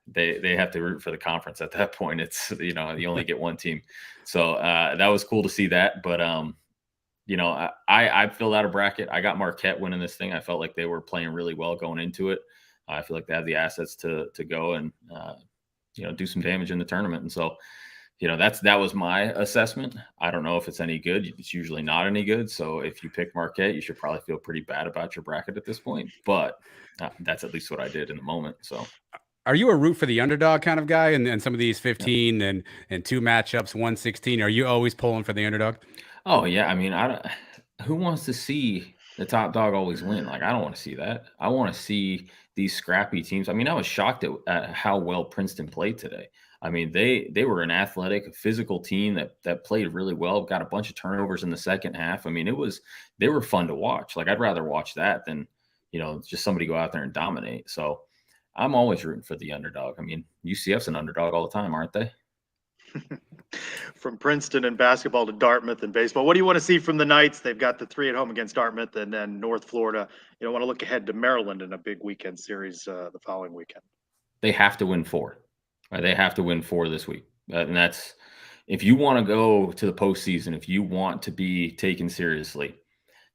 they have to root for the conference at that point. It's you only get one team, so that was cool to see that. But I filled out a bracket. I got Marquette winning this thing. I felt like they were playing really well going into it. I feel like they have the assets to go and do some damage in the tournament. And so, that was my assessment. I don't know if it's any good. It's usually not any good. So if you pick Marquette, you should probably feel pretty bad about your bracket at this point. But that's at least what I did in the moment. So. Are you a root for the underdog kind of guy? And some of these 15 and 2 matchups, 116, are you always pulling for the underdog? Oh yeah. I mean, who wants to see the top dog always win? Like, I don't want to see that. I want to see these scrappy teams. I mean, I was shocked at how well Princeton played today. I mean, they were an athletic, physical team that played really well, got a bunch of turnovers in the second half. I mean, they were fun to watch. Like, I'd rather watch that than, just somebody go out there and dominate. So I'm always rooting for the underdog. I mean, UCF's an underdog all the time, aren't they? From Princeton in basketball to Dartmouth in baseball. What do you want to see from the Knights? They've got the 3 at home against Dartmouth and then North Florida. You want to look ahead to Maryland in a big weekend series the following weekend. They have to win 4. Right? They have to win 4 this week. And that's, if you want to go to the postseason, if you want to be taken seriously,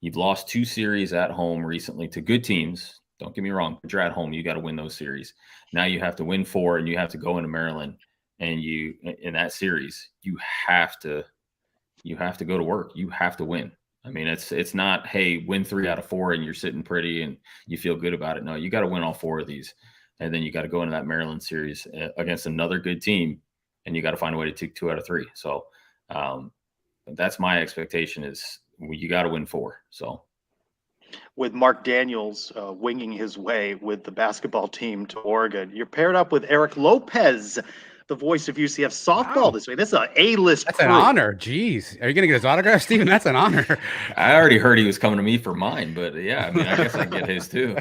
you've lost 2 series at home recently to good teams. Don't get me wrong, but you're at home. You got to win those series. Now you have to win 4 and you have to go into Maryland. And you, in that series, you have to go to work. You have to win. I mean, it's not, hey, win 3 out of 4 and you're sitting pretty and you feel good about it. No, you got to win all 4 of these. And then you got to go into that Maryland series against another good team, and you got to find a way to take 2 out of 3. So that's my expectation is you got to win 4. So. With Mark Daniels winging his way with the basketball team to Oregon, you're paired up with Eric Lopez, the voice of UCF softball this week. This is an A-list That's crew. an honor. Jeez. Are you going to get his autograph, Steven? That's an honor. I already heard he was coming to me for mine, but yeah, I mean, I guess I get his too.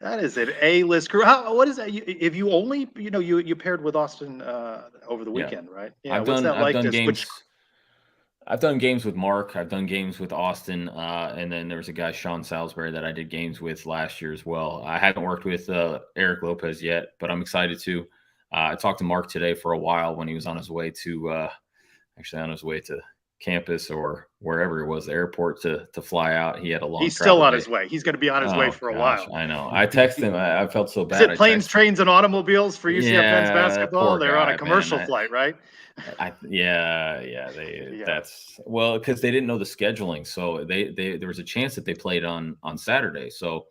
That is an A-list crew. What is that? If you only, you paired with Austin over the weekend, right? Yeah. I've done games with Mark. I've done games with Austin. And then there was a guy, Sean Salisbury, that I did games with last year as well. I haven't worked with Eric Lopez yet, but I'm excited to. I talked to Mark today for a while when he was on his way to campus or wherever it was, the airport to fly out. He had a long He's travel still on day. his way. He's going to be on his way Oh for a gosh, while. I know. I texted him. I felt so Is bad. it planes, trains, and automobiles for UCF men's Yeah, basketball? poor They're on a guy, commercial man. flight, right? Yeah. Yeah. That's well, because they didn't know the scheduling, so they there was a chance that they played on Saturday, so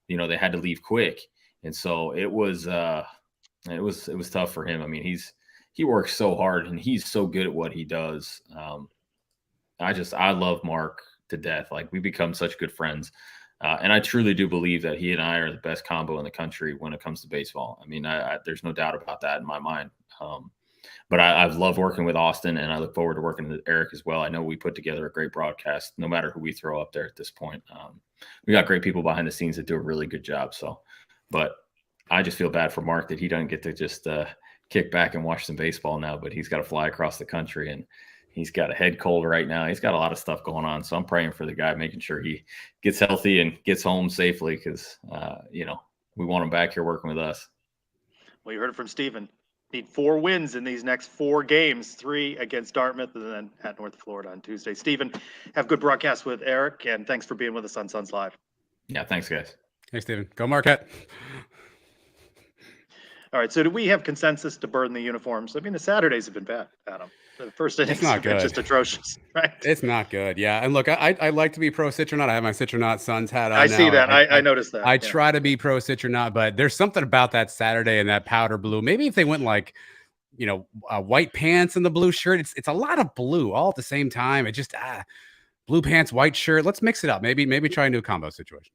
they had to leave quick, and so it was tough for him. I mean, he works so hard and he's so good at what he does. I love Mark to death. Like, we become such good friends. And I truly do believe that he and I are the best combo in the country when it comes to baseball. I mean, there's no doubt about that in my mind. But I've loved working with Austin, and I look forward to working with Eric as well. I know we put together a great broadcast, no matter who we throw up there at this point. We got great people behind the scenes that do a really good job. So, but I just feel bad for Mark that he doesn't get to just kick back and watch some baseball now, but he's got to fly across the country, and he's got a head cold right now. He's got a lot of stuff going on. So I'm praying for the guy, making sure he gets healthy and gets home safely, because, we want him back here working with us. Well, you heard it from Stephen. Need 4 wins in these next 4 games, 3 against Dartmouth and then at North Florida on Tuesday. Stephen, have good broadcast with Eric, and thanks for being with us on Suns Live. Yeah, thanks, guys. Hey, Stephen. Go Marquette. All right, so do we have consensus to burn the uniforms? I mean, the Saturdays have been bad, Adam. The first innings have been just atrocious, right? It's not good. Yeah. And look, I like to be pro Citronaut. I have my Citronaut Suns hat on. I see that. I noticed that. I try to be pro Citronaut, but there's something about that Saturday and that powder blue. Maybe if they went like, white pants and the blue shirt, it's a lot of blue all at the same time. It just blue pants, white shirt. Let's mix it up. Maybe try a new combo situation.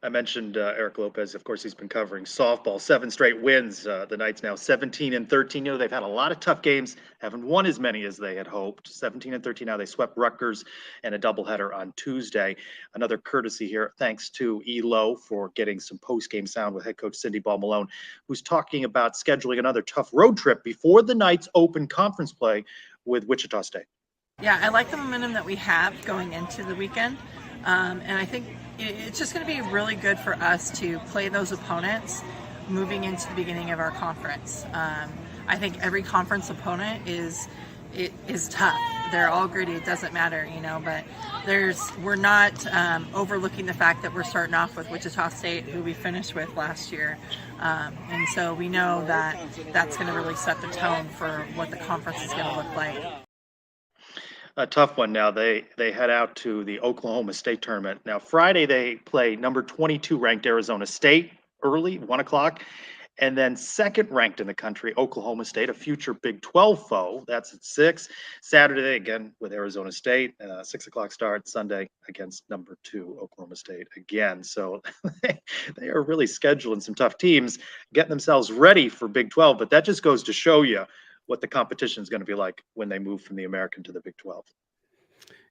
I mentioned Eric Lopez. Of course, he's been covering softball. 7 straight wins. The Knights now 17-13. They've had a lot of tough games. Haven't won as many as they had hoped. 17-13 now. They swept Rutgers and a doubleheader on Tuesday. Another courtesy here. Thanks to ELO for getting some post-game sound with head coach Cindy Ball Malone, who's talking about scheduling another tough road trip before the Knights open conference play with Wichita State. Yeah, I like the momentum that we have going into the weekend. And I think it's just going to be really good for us to play those opponents moving into the beginning of our conference. I think every conference opponent is tough. They're all gritty. It doesn't matter, but we're not overlooking the fact that we're starting off with Wichita State, who we finished with last year. And so we know that that's going to really set the tone for what the conference is going to look like. A tough one now. They head out to the Oklahoma State tournament. Now, Friday, they play number 22 ranked Arizona State early, 1 o'clock. And then second ranked in the country, Oklahoma State, a future Big 12 foe. That's at 6. Saturday, again, with Arizona State, 6 o'clock start. Sunday against number 2, Oklahoma State again. So they are really scheduling some tough teams, getting themselves ready for Big 12. But that just goes to show you what the competition is going to be like when they move from the American to the Big 12.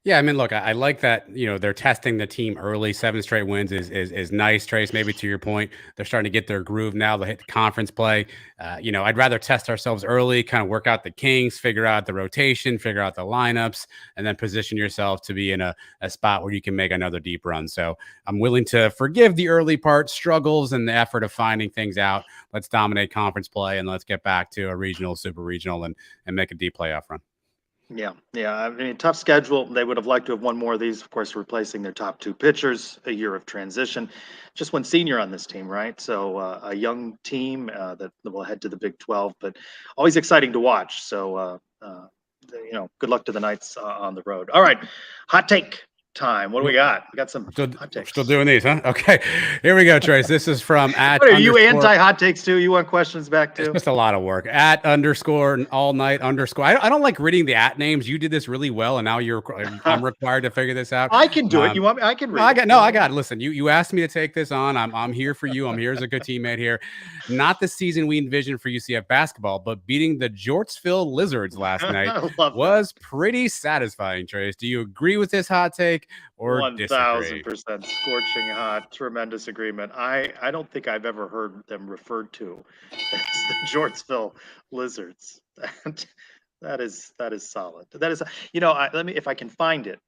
Yeah, I mean, look, I like that, they're testing the team early. 7 straight wins is nice, Trace. Maybe to your point, they're starting to get their groove now. They'll hit the conference play. I'd rather test ourselves early, kind of work out the kinks, figure out the rotation, figure out the lineups, and then position yourself to be in a spot where you can make another deep run. So I'm willing to forgive the early part struggles and the effort of finding things out. Let's dominate conference play, and let's get back to a regional, super regional, and make a deep playoff run. Yeah. I mean, tough schedule. They would have liked to have won more of these, of course, replacing their top 2 pitchers, a year of transition. Just one senior on this team, right? So a young team that will head to the Big 12, but always exciting to watch. So, good luck to the Knights on the road. All right, hot take time. What do we got? We got some hot takes. Still doing these, huh? Okay, here we go, Trace. This is from at. What are you anti-hot takes too? You want questions back too? It's just a lot of work. At _ all night _ I don't like reading the at names. You did this really well, and now I'm required to figure this out. I can do it. You want me? I can read. I got it. Listen, you asked me to take this on. I'm here for you. I'm here as a good teammate here. Not the season we envisioned for UCF basketball, but beating the Jortsville Lizards last night was pretty satisfying. Trace, do you agree with this hot take? 1,000% scorching hot, tremendous agreement. I don't think I've ever heard them referred to as the Jortsville Lizards. That is solid. That is, let me, if I can find it,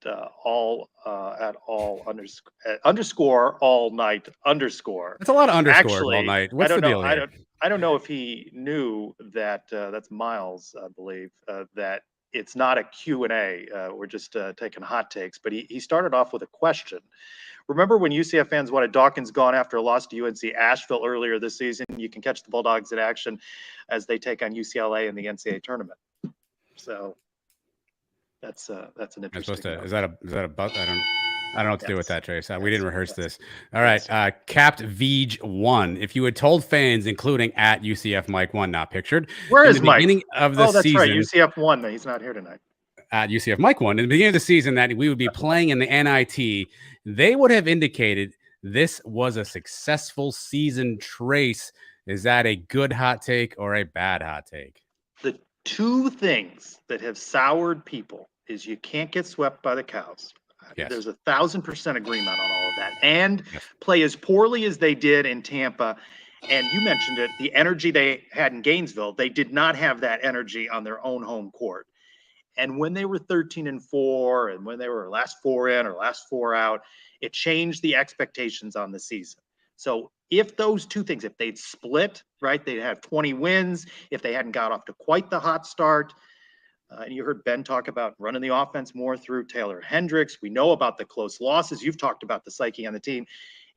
underscore all night underscore. It's a lot of underscores. Actually, all night. What's the deal here? I don't know if he knew that that's Miles, I believe, that it's not a Q&A. We're just taking hot takes. But he started off with a question. Remember when UCF fans wanted Dawkins gone after a loss to UNC Asheville earlier this season? You can catch the Bulldogs in action as they take on UCLA in the NCAA tournament. So that's an interesting. Is that a butt? I don't know what to do with that, Trace. We didn't rehearse this. All right. Capped Veej 1. If you had told fans, including at UCF Mike 1, not pictured. Where is Mike? Beginning of the that's season, right. UCF 1. He's not here tonight. At UCF Mike 1, in the beginning of the season, that we would be playing in the NIT, they would have indicated this was a successful season. Trace, is that a good hot take or a bad hot take? The two things that have soured people is you can't get swept by the Cows. Yes. There's 1,000% agreement on all of that, and play as poorly as they did in Tampa. And you mentioned it, the energy they had in Gainesville, they did not have that energy on their own home court. And when they were 13-4, and when they were last 4 in or last 4 out, it changed the expectations on the season. So if those two things, if they'd split, right, they'd have 20 wins. If they hadn't got off to quite the hot start, and you heard Ben talk about running the offense more through Taylor Hendricks. We know about the close losses. You've talked about the psyche on the team.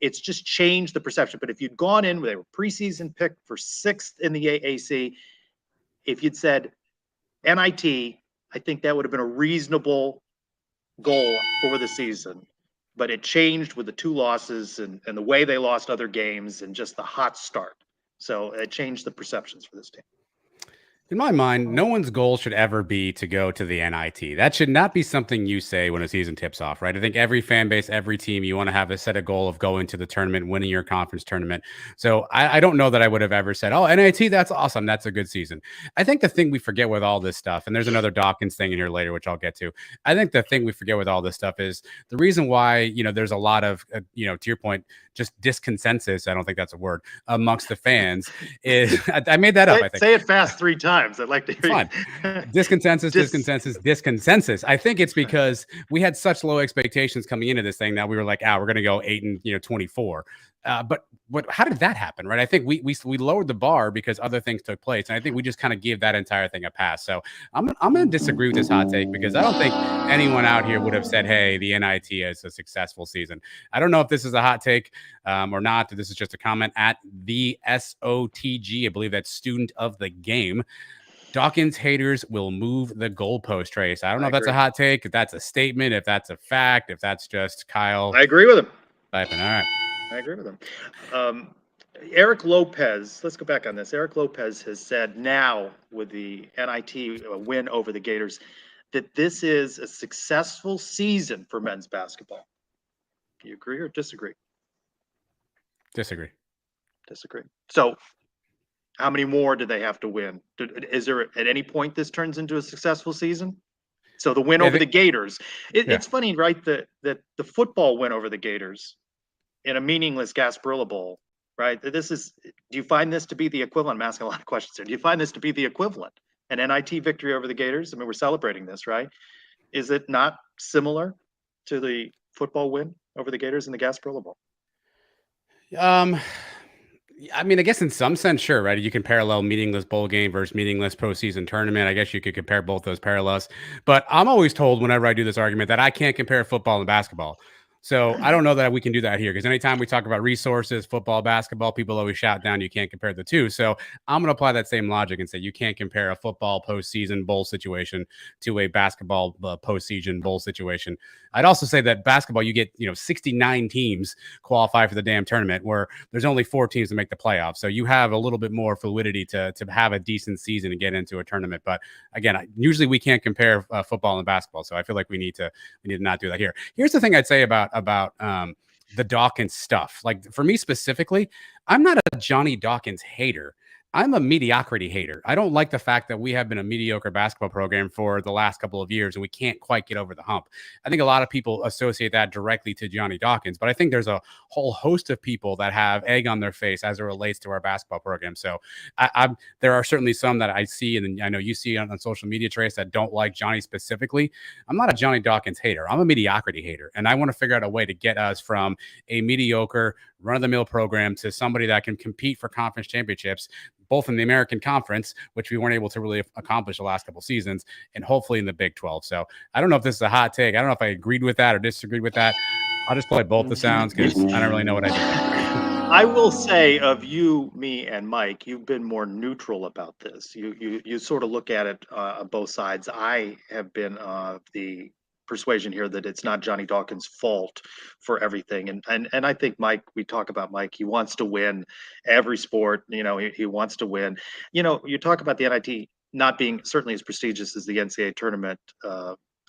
It's just changed the perception. But if you'd gone in, they were preseason picked for 6th in the AAC. If you'd said NIT, I think that would have been a reasonable goal for the season. But it changed with the 2 losses and the way they lost other games and just the hot start. So it changed the perceptions for this team. In my mind, no one's goal should ever be to go to the NIT. That should not be something you say when a season tips off, right? I think every fan base, every team, you want to have a set a goal of going to the tournament, winning your conference tournament. So I don't know that I would have ever said, oh, NIT, that's awesome. That's a good season. I think the thing we forget with all this stuff, and there's another Dawkins thing in here later, which I'll get to. I think the thing we forget with all this stuff is the reason why, there's a lot of, to your point, just disconsensus. I don't think that's a word amongst the fans. Is I made that up. I think. Say it fast 3 times. I'd like to hear it. Disconsensus. I think it's because we had such low expectations coming into this thing that we were like, we're going to go 8-24. But how did that happen, right? I think we lowered the bar because other things took place, and I think we just kind of gave that entire thing a pass. So I'm going to disagree with this hot take because I don't think anyone out here would have said, hey, the NIT is a successful season. I don't know if this is a hot take or not. This is just a comment at the SOTG. I believe that's student of the game. Dawkins haters will move the goalpost, Trace. I don't know if that's a hot take, if that's a statement, if that's a fact, if that's just Kyle. I agree with him. Typing. All right. I agree with him. Eric Lopez, let's go back on this. Eric Lopez has said now with the NIT win over the Gators that this is a successful season for men's basketball. Do you agree or disagree? Disagree. So how many more do they have to win? Is there at any point this turns into a successful season? So the win over the Gators. It's funny, right? That the football win over the Gators in a meaningless Gasparilla Bowl, right? Do you find this to be the equivalent? I'm asking a lot of questions here. Do you find this to be the equivalent? An NIT victory over the Gators? I mean, we're celebrating this, right? Is it not similar to the football win over the Gators in the Gasparilla Bowl? I mean, I guess in some sense, sure, right? You can parallel meaningless bowl game versus meaningless postseason tournament. I guess you could compare both those parallels. But I'm always told whenever I do this argument that I can't compare football and basketball. So I don't know that we can do that here because anytime we talk about resources, football, basketball, people always shout down you can't compare the two. So I'm going to apply that same logic and say you can't compare a football postseason bowl situation to a basketball postseason bowl situation. I'd also say that basketball, you get 69 teams qualify for the damn tournament where there's only 4 teams to make the playoffs. So you have a little bit more fluidity to have a decent season and get into a tournament. But again, usually we can't compare football and basketball. So I feel like we need to not do that here. Here's the thing I'd say about the Dawkins stuff. Like for me specifically, I'm not a Johnny Dawkins hater. I'm a mediocrity hater. I don't like the fact that we have been a mediocre basketball program for the last couple of years and we can't quite get over the hump. I think a lot of people associate that directly to Johnny Dawkins, but I think there's a whole host of people that have egg on their face as it relates to our basketball program. So there are certainly some that I see, and I know you see on social media, Trace, that don't like Johnny specifically. I'm not a Johnny Dawkins hater. I'm a mediocrity hater, and I want to figure out a way to get us from a mediocre run-of-the-mill program to somebody that can compete for conference championships, both in the American Conference, which we weren't able to really accomplish the last couple seasons, and hopefully in the Big 12. So I don't know if this is a hot take. I don't know if I agreed with that or disagreed with that. I'll just play both the sounds because I don't really know what I did there. I will say of you, me, and Mike, you've been more neutral about this. You sort of look at it on both sides. I have been the persuasion here that it's not Johnny Dawkins' fault for everything. And I think Mike, we talk about Mike, he wants to win every sport. He wants to win. You talk about the NIT not being certainly as prestigious as the NCAA tournament.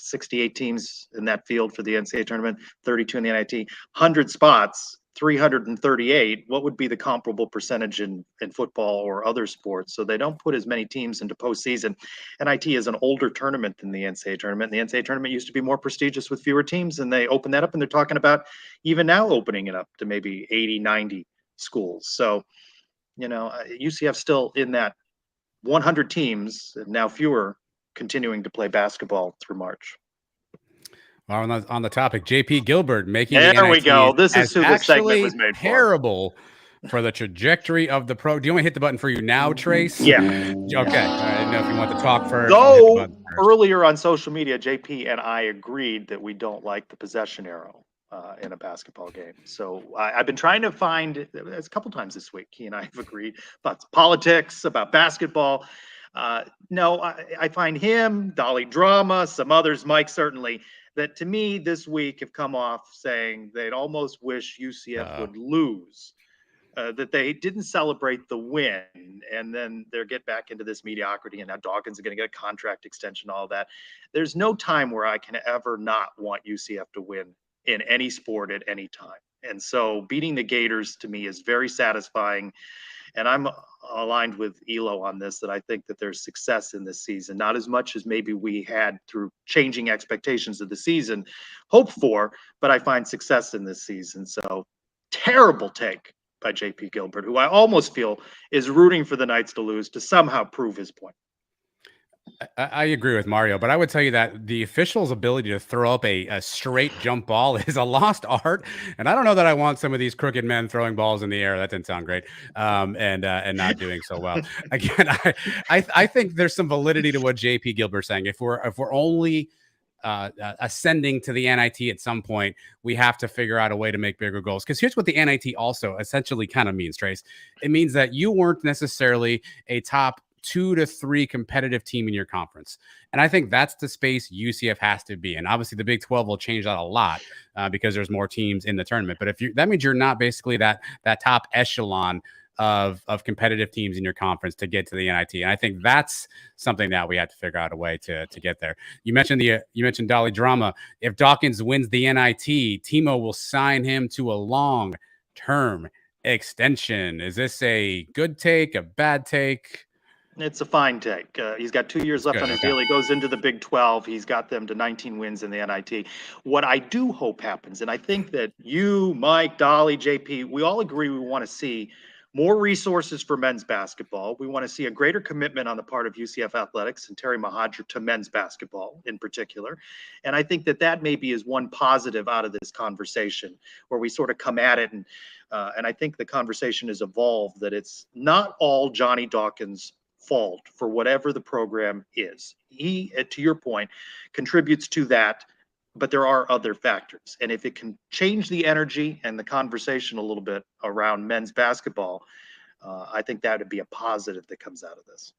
68 teams in that field for the NCAA tournament, 32 in the NIT, 100 spots. 338, what would be the comparable percentage in football or other sports? So they don't put as many teams into postseason. NIT is an older tournament than the NCAA tournament. The NCAA tournament used to be more prestigious with fewer teams, and they opened that up, and they're talking about even now opening it up to maybe 80, 90 schools. So, UCF still in that 100 teams, and now fewer, continuing to play basketball through March. On the topic, JP Gilbert making there the NIT we go. This is who the segment was made terrible for the trajectory of the pro. Do you want me to hit the button for you now, Trace? Yeah. Okay. I didn't know if you want to talk first. Though earlier on social media, JP and I agreed that we don't like the possession arrow in a basketball game. So I've been trying to find a couple times this week. He and I have agreed about politics, about basketball. No, I find him, Dolly Drama, some others, Mike certainly, that to me this week have come off saying they'd almost wish UCF would lose, that they didn't celebrate the win, and then they'll get back into this mediocrity, and now Dawkins is going to get a contract extension, all that. There's no time where I can ever not want UCF to win in any sport at any time. And so beating the Gators to me is very satisfying. And I'm aligned with Elo on this, that I think that there's success in this season, not as much as maybe we had through changing expectations of the season hoped for, but I find success in this season. So terrible take by JP Gilbert, who I almost feel is rooting for the Knights to lose to somehow prove his point. I agree with Mario, but I would tell you that the official's ability to throw up a straight jump ball is a lost art, and I don't know that I want some of these crooked men throwing balls in the air. That didn't sound great, and not doing so well. Again, I think there's some validity to what JP Gilbert's saying. If we're only ascending to the NIT at some point, we have to figure out a way to make bigger goals. Because here's what the NIT also essentially kind of means, Trace. It means that you weren't necessarily a top 2 to 3 competitive team in your conference. And I think that's the space UCF has to be. And obviously the Big 12 will change that a lot because there's more teams in the tournament. But that means you're not basically that top echelon of competitive teams in your conference to get to the NIT. And I think that's something that we have to figure out a way to get there. You mentioned Dolly Drama. If Dawkins wins the NIT, Timo will sign him to a long-term extension. Is this a good take, a bad take? It's a fine take. He's got 2 years left on his deal. He goes into the Big 12. He's got them to 19 wins in the NIT. What I do hope happens, and I think that you, Mike, Dolly, JP, we all agree we want to see more resources for men's basketball. We want to see a greater commitment on the part of UCF Athletics and Terry Mahadra to men's basketball in particular. And I think that maybe is one positive out of this conversation where we sort of come at it. And I think the conversation has evolved that it's not all Johnny Dawkins' fault for whatever the program is. He, to your point, contributes to that, but there are other factors. And if it can change the energy and the conversation a little bit around men's basketball, I think that would be a positive that comes out of this.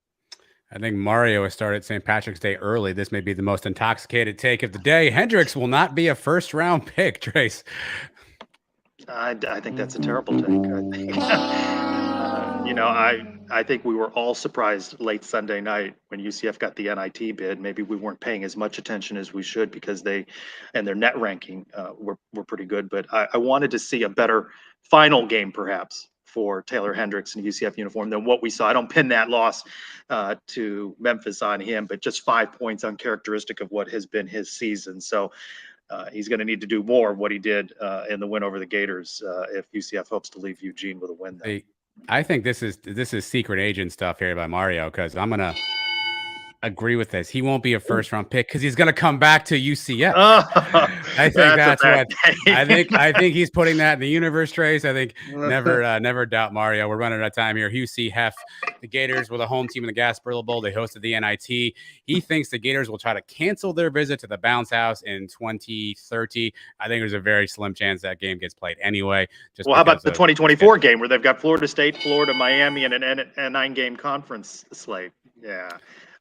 I think Mario has started St. Patrick's Day early. This may be the most intoxicated take of the day. Hendricks will not be a first-round pick, Trace. I think that's a terrible take. I think we were all surprised late Sunday night when UCF got the NIT bid. Maybe we weren't paying as much attention as we should because their net ranking were pretty good. But I wanted to see a better final game, perhaps, for Taylor Hendricks in a UCF uniform than what we saw. I don't pin that loss to Memphis on him, but just 5 points uncharacteristic of what has been his season. So he's going to need to do more of what he did in the win over the Gators if UCF hopes to leave Eugene with a win there. I think this is secret agent stuff here by Mario, because I'm gonna agree with this. He won't be a first round pick because he's going to come back to UCF. Oh, I think that's a bad what I think he's putting that in the universe, Trace. I think never doubt Mario. We're running out of time here. UCF, the Gators were the home team in the Gasparilla Bowl. They hosted the NIT. He thinks the Gators will try to cancel their visit to the Bounce House in 2030. I think there's a very slim chance that game gets played anyway. Well, how about the 2024 game where they've got Florida State, Florida, Miami, and a 9-game conference slate? Yeah.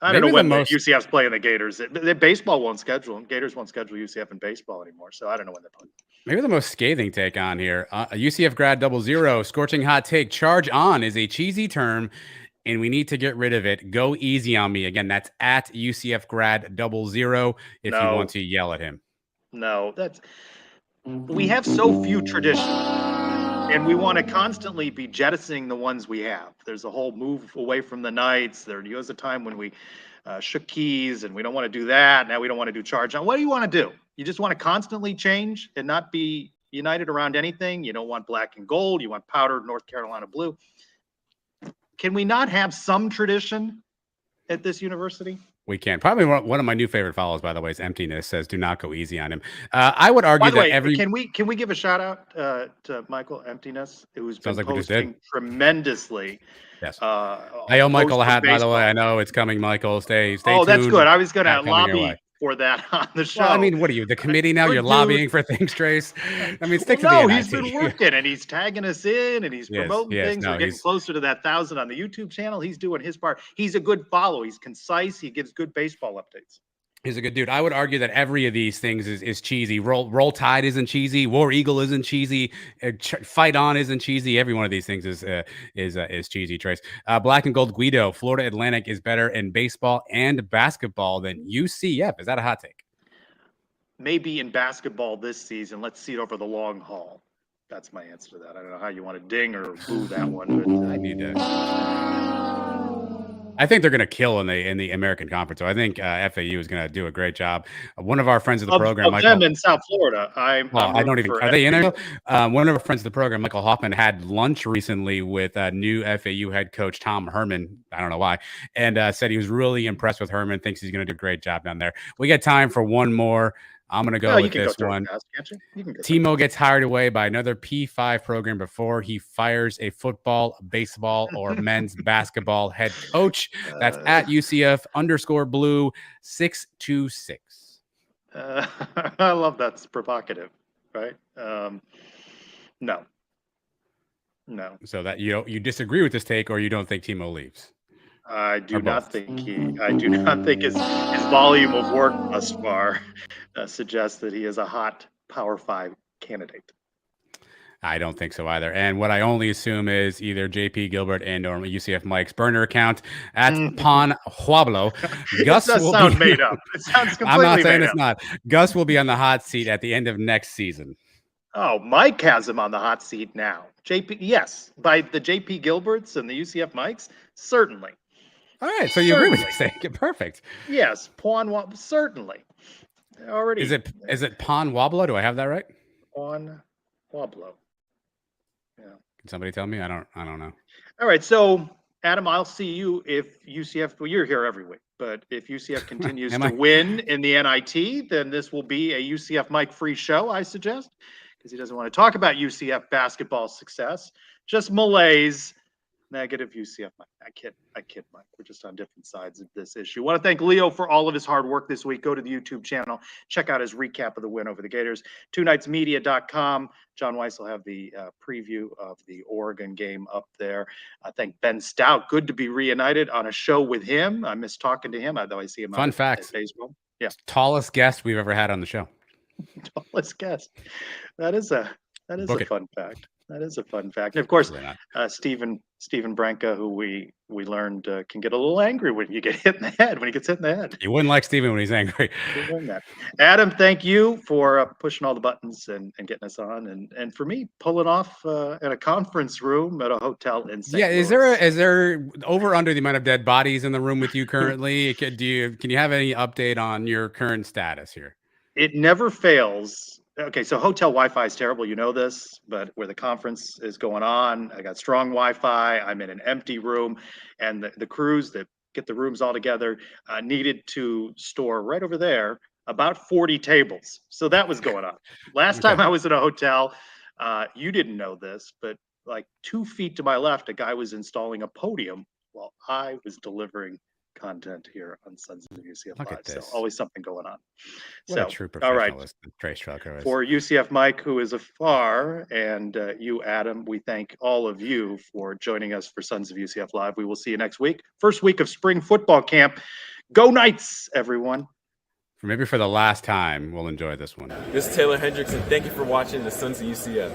I don't know when UCF's playing the Gators. Baseball won't schedule. Gators won't schedule UCF in baseball anymore, so I don't know when they're playing. Maybe the most scathing take on here. A UCF grad 00, scorching hot take. Charge on is a cheesy term, and we need to get rid of it. Go easy on me. Again, that's at UCF grad 00 if you want to yell at him. No, we have so few traditions. And we want to constantly be jettisoning the ones we have. There's a whole move away from the Knights. There was a time when we shook keys, and we don't want to do that. Now we don't want to do charge on. What do you want to do? You just want to constantly change and not be united around anything. You don't want black and gold. You want powdered North Carolina blue. Can we not have some tradition at this university? We can. Probably one of my new favorite follows, by the way, is Emptiness. Says, "Do not go easy on him." I would argue that can we give a shout out to Michael Emptiness, who's been posting tremendously. Yes. I owe Michael a hat, by the way. I know it's coming, Michael. Stay tuned. Oh, that's good. I was going to lobby for that on the show. Well, I mean, what are you, the committee now? You're lobbying for things, Trace? I mean, stick to the NIT. He's been working, and he's tagging us in, and he's promoting things. We're getting closer to that 1,000 on the YouTube channel. He's doing his part. He's a good follow. He's concise. He gives good baseball updates. He's a good dude. I would argue that every of these things is cheesy. Roll Tide isn't cheesy. War Eagle isn't cheesy. Fight On isn't cheesy. Every one of these things is cheesy. Trace. Black and Gold Guido. Florida Atlantic is better in baseball and basketball than UCF. Is that a hot take? Maybe in basketball this season. Let's see it over the long haul. That's my answer to that. I don't know how you want to ding or boo that one, but I need to. I think they're going to kill in the American Conference. So I think FAU is going to do a great job. One of our friends of the program, Michael, them in South Florida. I don't even. Are they in there? One of our friends of the program, Michael Hoffman, had lunch recently with new FAU head coach Tom Herman. I don't know why, and said he was really impressed with Herman. Thinks he's going to do a great job down there. We got time for one more. I'm going to go with this one. Timo gets hired away by another P5 program before he fires a football, baseball, or men's basketball head coach. That's at UCF _blue 626. I love that's provocative, right? No. So that you disagree with this take, or you don't think Timo leaves? I do not think his volume of work thus far suggests that he is a hot Power 5 candidate. I don't think so either. And what I only assume is either JP Gilbert and or UCF Mike's burner account at Pon Huablo. Gus will sound made up. It sounds completely I'm not saying made it's not. Gus will be on the hot seat at the end of next season. Oh, Mike has him on the hot seat now. JP, yes, by the JP Gilberts and the UCF Mikes, certainly. All right, so you agree with this thing. Perfect. Yes, Pon certainly. Already. Is it Pon Huablo? Do I have that right? Pon Huablo. Yeah. Can somebody tell me? I don't know. All right, so Adam, I'll see you if UCF. Well, you're here every week, but if UCF continues to win in the NIT, then this will be a UCF Mike free show, I suggest, because he doesn't want to talk about UCF basketball success. Just malaise. Negative UCF Mike. I kid, Mike. We're just on different sides of this issue. I want to thank Leo for all of his hard work this week. Go to the YouTube channel. Check out his recap of the win over the Gators. TwoNightsMedia.com. John Weiss will have the preview of the Oregon game up there. I thank Ben Stout. Good to be reunited on a show with him. I miss talking to him, although I see him Fun fact. at baseball. Yeah. Tallest guest we've ever had on the show. Tallest guest. That is a fun fact. That is a fun fact. And of course, Stephen Branca, who we learned can get a little angry when you get hit in the head, when he gets hit in the head. You wouldn't like Stephen when he's angry. Adam, thank you for pushing all the buttons and getting us on. And for me, pulling off in a conference room at a hotel in St. Louis. Is there over under the amount of dead bodies in the room with you currently? Can you have any update on your current status here? It never fails. Okay, so hotel Wi-Fi is terrible. You know this, but where the conference is going on, I got strong Wi-Fi. I'm in an empty room, and the crews that get the rooms all together, needed to store right over there about 40 tables. So that was going on. Last time I was in a hotel, you didn't know this, but like 2 feet to my left, a guy was installing a podium while I was delivering content here on Sons of UCF Look Live. at this. So always something going on. What a true professionalist Trace Trucker is. For UCF Mike, who is afar, and you, Adam, we thank all of you for joining us for Sons of UCF Live. We will see you next week. First week of spring football camp. Go Knights, everyone. Maybe for the last time, we'll enjoy this one. This is Taylor Hendricks, and thank you for watching the Sons of UCF.